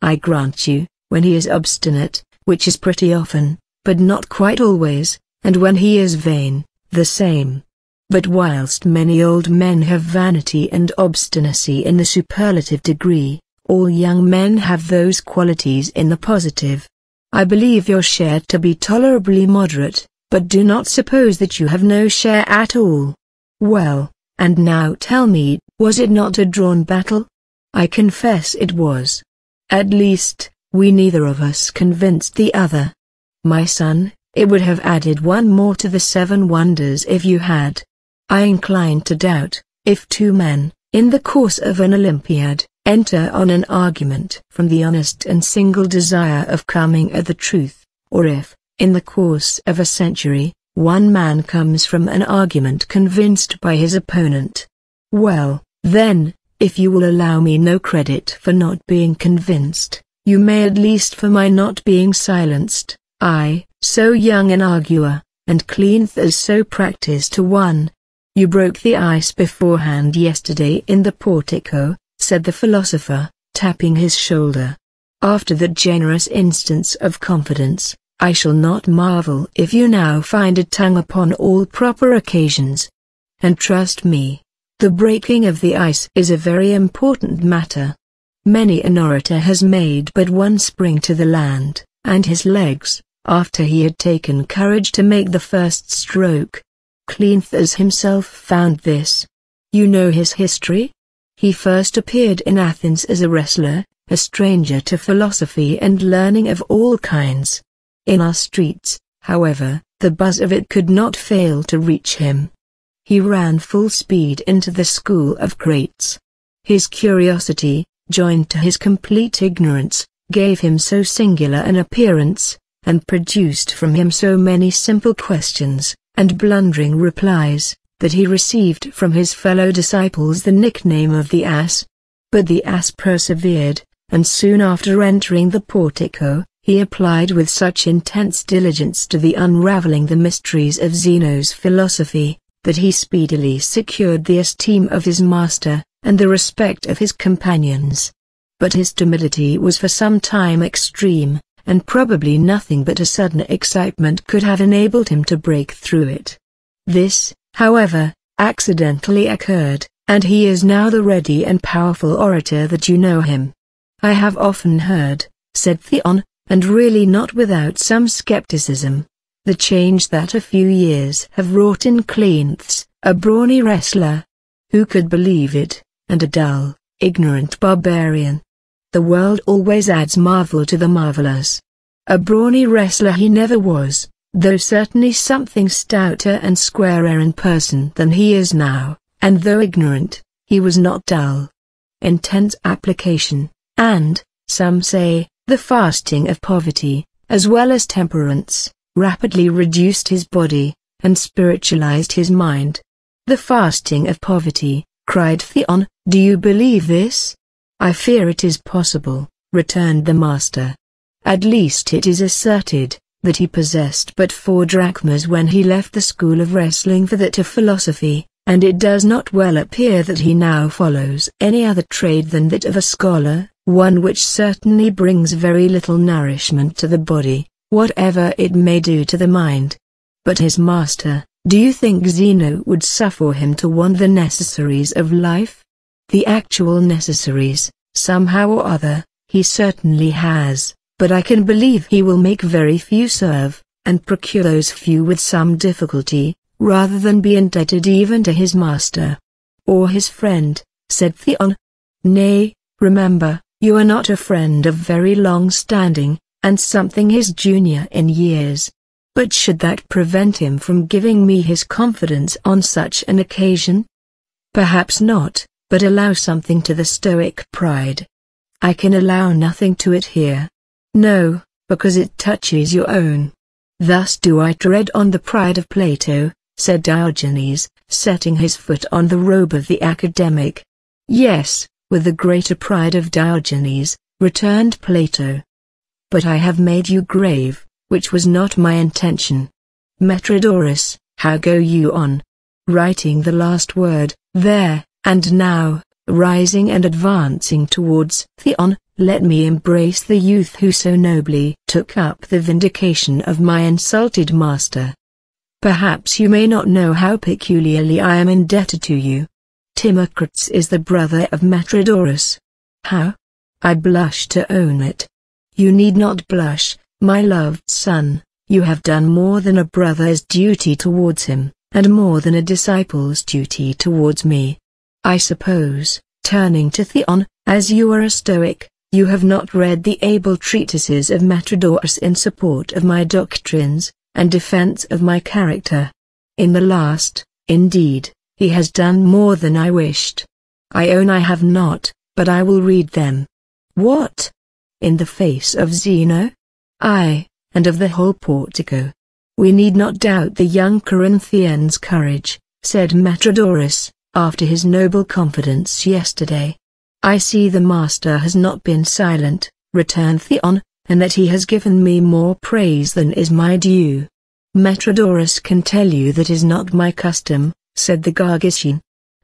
I grant you, when he is obstinate, which is pretty often, but not quite always, and when he is vain, the same. But whilst many old men have vanity and obstinacy in the superlative degree, all young men have those qualities in the positive. I believe your share to be tolerably moderate, but do not suppose that you have no share at all. Well, and now tell me, was it not a drawn battle? I confess it was. At least, we neither of us convinced the other. My son, it would have added one more to the 7 wonders if you had. I incline to doubt, if 2 men, in the course of an Olympiad, enter on an argument from the honest and single desire of coming at the truth, or if, in the course of a century, 1 man comes from an argument convinced by his opponent. Well, then, if you will allow me no credit for not being convinced, you may at least for my not being silenced. I, so young an arguer, and Cleanthes so practised to one. You broke the ice beforehand yesterday in the portico, said the philosopher, tapping his shoulder. After that generous instance of confidence, I shall not marvel if you now find a tongue upon all proper occasions. And trust me, the breaking of the ice is a very important matter. Many an orator has made but one spring to the land, and his legs, after he had taken courage to make the first stroke. Cleanthes himself found this. You know his history? He first appeared in Athens as a wrestler, a stranger to philosophy and learning of all kinds. In our streets, however, the buzz of it could not fail to reach him. He ran full speed into the school of Crates. His curiosity, joined to his complete ignorance, gave him so singular an appearance, and produced from him so many simple questions, and blundering replies, that he received from his fellow disciples the nickname of the Ass. But the Ass persevered, and soon after entering the portico, he applied with such intense diligence to the unraveling the mysteries of Zeno's philosophy, that he speedily secured the esteem of his master, and the respect of his companions. But his timidity was for some time extreme, and probably nothing but a sudden excitement could have enabled him to break through it. This, however, accidentally occurred, and he is now the ready and powerful orator that you know him. I have often heard, said Theon, and really not without some skepticism, the change that a few years have wrought in Cleanthes, a brawny wrestler. Who could believe it, and a dull, ignorant barbarian? The world always adds marvel to the marvelous. A brawny wrestler he never was, though certainly something stouter and squarer in person than he is now, and though ignorant, he was not dull. Intense application, and, some say, the fasting of poverty, as well as temperance, rapidly reduced his body, and spiritualized his mind. The fasting of poverty, cried Theon, do you believe this? I fear it is possible, returned the master. At least it is asserted, that he possessed but 4 drachmas when he left the school of wrestling for that of philosophy, and it does not well appear that he now follows any other trade than that of a scholar, one which certainly brings very little nourishment to the body, whatever it may do to the mind. But his master, do you think Zeno would suffer him to want the necessaries of life? The actual necessaries, somehow or other, he certainly has, but I can believe he will make very few serve, and procure those few with some difficulty, rather than be indebted even to his master. Or his friend, said Theon. Nay, remember, you are not a friend of very long standing, and something his junior in years. But should that prevent him from giving me his confidence on such an occasion? Perhaps not, but allow something to the Stoic pride. I can allow nothing to it here. No, because it touches your own. Thus do I tread on the pride of Plato, said Diogenes, setting his foot on the robe of the academic. Yes, with the greater pride of Diogenes, returned Plato. But I have made you grave, which was not my intention. Metrodorus, how go you on? Writing the last word, there, and now, rising and advancing towards Theon, let me embrace the youth who so nobly took up the vindication of my insulted master. Perhaps you may not know how peculiarly I am indebted to you. Timocrates is the brother of Metrodorus. How? I blush to own it. You need not blush, my loved son, you have done more than a brother's duty towards him, and more than a disciple's duty towards me. I suppose, turning to Theon, as you are a Stoic, you have not read the able treatises of Metrodorus in support of my doctrines, and defense of my character. In the last, indeed, he has done more than I wished. I own I have not, but I will read them. What? In the face of Zeno? Aye, and of the whole Portico. We need not doubt the young Corinthian's courage, said Metrodorus, after his noble confidence yesterday. I see the master has not been silent, returned Theon, and that he has given me more praise than is my due. Metrodorus can tell you that is not my custom, said the Gargician.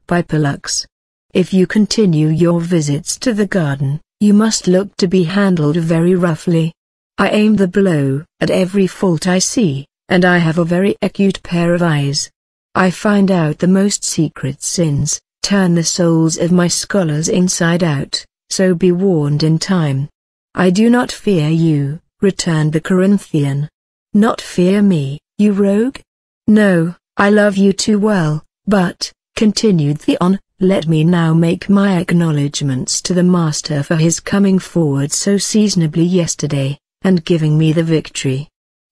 By Pollux, if you continue your visits to the garden, you must look to be handled very roughly. I aim the blow at every fault I see, and I have a very acute pair of eyes. I find out the most secret sins, turn the souls of my scholars inside out, so be warned in time. I do not fear you, returned the Corinthian. Not fear me, you rogue? No, I love you too well, but, continued Theon, let me now make my acknowledgments to the master for his coming forward so seasonably yesterday, and giving me the victory.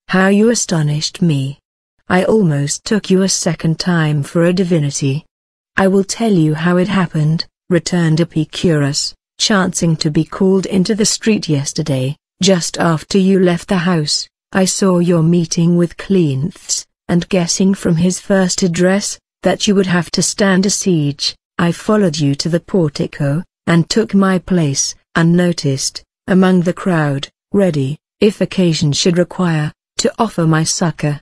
How you astonished me! I almost took you a second time for a divinity. I will tell you how it happened, returned Epicurus, chancing to be called into the street yesterday, just after you left the house. I saw your meeting with Cleanthes, and guessing from his first address, that you would have to stand a siege, I followed you to the portico, and took my place, unnoticed, among the crowd, ready, if occasion should require, to offer my succor.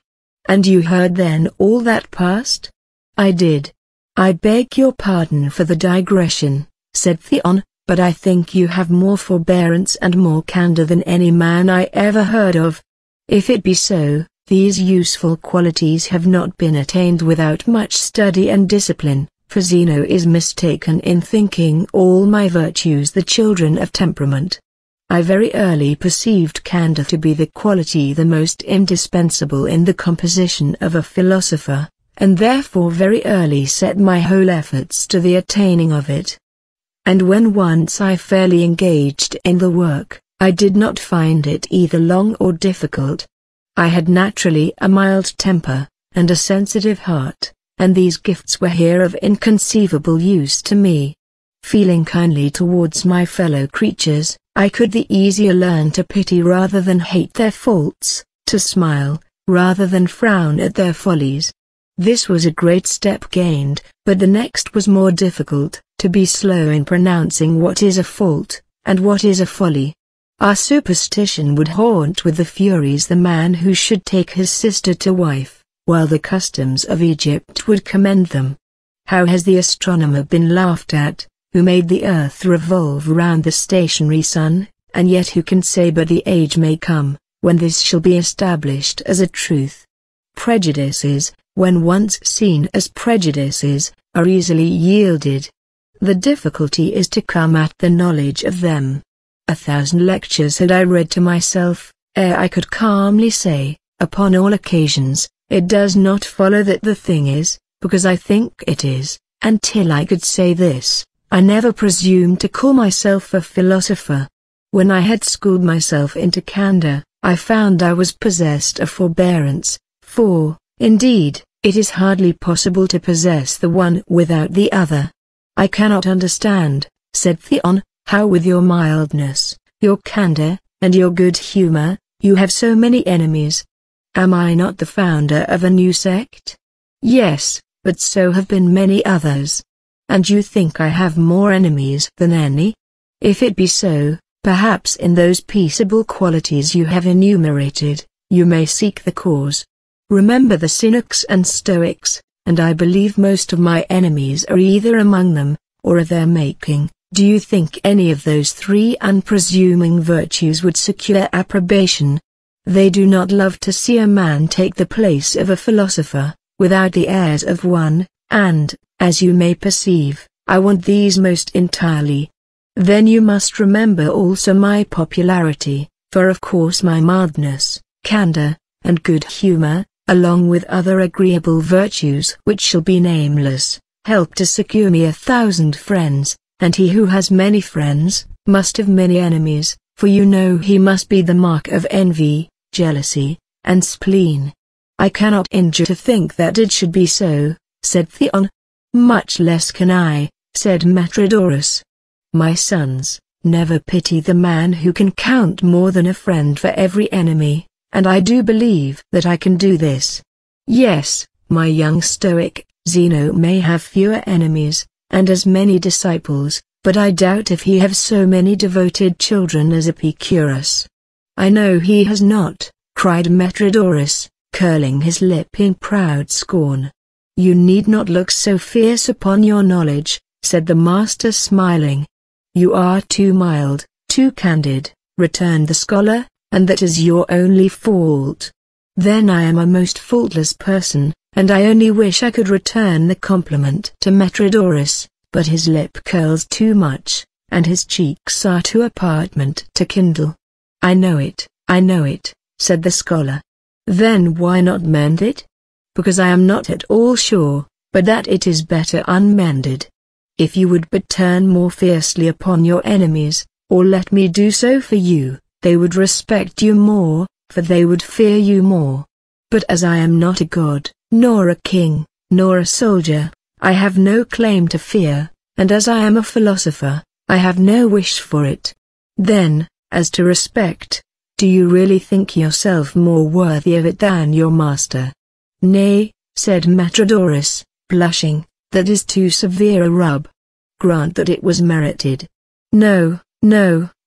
And you heard then all that passed? I did. I beg your pardon for the digression, said Theon, but I think you have more forbearance and more candor than any man I ever heard of. If it be so, these useful qualities have not been attained without much study and discipline, for Zeno is mistaken in thinking all my virtues the children of temperament. I very early perceived candor to be the quality the most indispensable in the composition of a philosopher, and therefore very early set my whole efforts to the attaining of it. And when once I fairly engaged in the work, I did not find it either long or difficult. I had naturally a mild temper, and a sensitive heart, and these gifts were here of inconceivable use to me. Feeling kindly towards my fellow creatures, I could the easier learn to pity rather than hate their faults, to smile, rather than frown at their follies. This was a great step gained, but the next was more difficult, to be slow in pronouncing what is a fault, and what is a folly. Our superstition would haunt with the furies the man who should take his sister to wife, while the customs of Egypt would commend them. How has the astronomer been laughed at, who made the earth revolve round the stationary sun, and yet who can say but the age may come, when this shall be established as a truth. Prejudices, when once seen as prejudices, are easily yielded. The difficulty is to come at the knowledge of them. 1,000 lectures had I read to myself, ere I could calmly say, upon all occasions, it does not follow that the thing is, because I think it is, and till I could say this, I never presumed to call myself a philosopher. When I had schooled myself into candor, I found I was possessed of forbearance, for, indeed, it is hardly possible to possess the one without the other. I cannot understand, said Theon, how with your mildness, your candor, and your good humor, You have so many enemies. Am I not the founder of a new sect? Yes, but so have been many others. And you think I have more enemies than any? If it be so, perhaps in those peaceable qualities you have enumerated, you may seek the cause. Remember the Cynics and Stoics, and I believe most of my enemies are either among them, or of their making. Do you think any of those three unpresuming virtues would secure approbation? They do not love to see a man take the place of a philosopher, without the airs of one, and, as you may perceive, I want these most entirely. Then you must remember also my popularity, for of course my mildness, candor, and good humor, along with other agreeable virtues which shall be nameless, help to secure me 1,000 friends, and he who has many friends, must have many enemies, for you know he must be the mark of envy, jealousy, and spleen. I cannot endure to think that it should be so, said Theon. Much less can I, said Metrodorus. My sons, never pity the man who can count more than a friend for every enemy, and I do believe that I can do this. Yes, my young Stoic, Zeno may have fewer enemies, and as many disciples, but I doubt if he have so many devoted children as Epicurus. I know he has not, cried Metrodorus, curling his lip in proud scorn. You need not look so fierce upon your knowledge, said the master smiling. You are too mild, too candid, returned the scholar, and that is your only fault. Then I am a most faultless person, and I only wish I could return the compliment to Metrodorus, but his lip curls too much, and his cheeks are too apartment to kindle. I know it, said the scholar. Then why not mend it? Because I am not at all sure, but that it is better unmended. If you would but turn more fiercely upon your enemies, or let me do so for you, they would respect you more, for they would fear you more. But as I am not a god, nor a king, nor a soldier, I have no claim to fear, and as I am a philosopher, I have no wish for it. Then, as to respect, do you really think yourself more worthy of it than your master? Nay, said Metrodorus, blushing, that is too severe a rub. Grant that it was merited. No,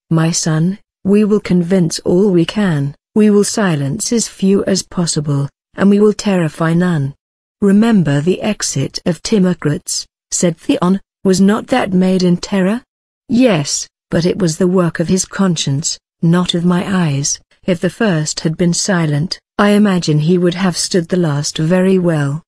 my son, we will convince all we can, we will silence as few as possible, and we will terrify none. Remember the exit of Timocrates, said Theon, was not that made in terror? Yes, but it was the work of his conscience, not of my eyes. If the first had been silent, I imagine he would have stood the last very well.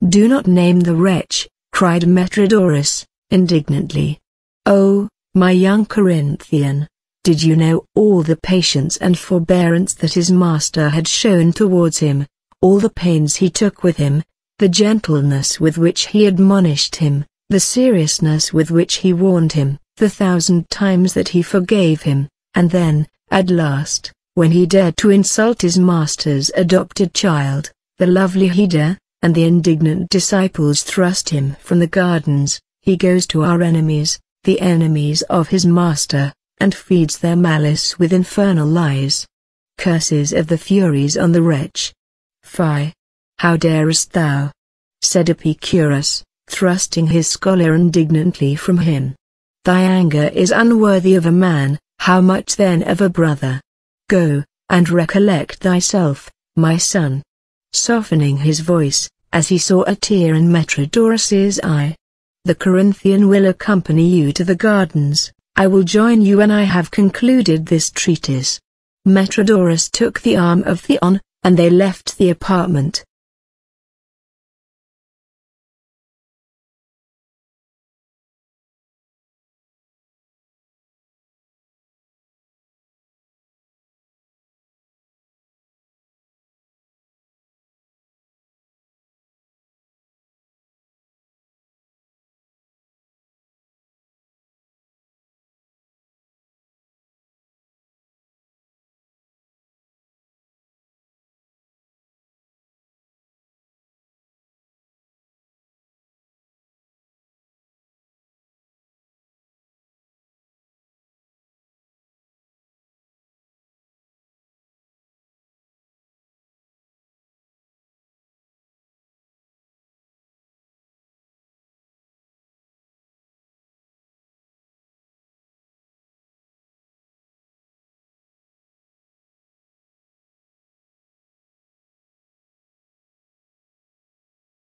Do not name the wretch, cried Metrodorus, indignantly. Oh, my young Corinthian, did you know all the patience and forbearance that his master had shown towards him, all the pains he took with him, the gentleness with which he admonished him, the seriousness with which he warned him, the 1,000 times that he forgave him, and then, at last, when he dared to insult his master's adopted child, the lovely Heda, and the indignant disciples thrust him from the gardens, he goes to our enemies, the enemies of his master, and feeds their malice with infernal lies. Curses of the Furies on the wretch. Fie! How darest thou? Said Epicurus, thrusting his scholar indignantly from him. Thy anger is unworthy of a man, how much then of a brother? Go, and recollect thyself, my son. Softening his voice, as he saw a tear in Metrodorus's eye. The Corinthian will accompany you to the gardens, I will join you when I have concluded this treatise. Metrodorus took the arm of Theon, and they left the apartment.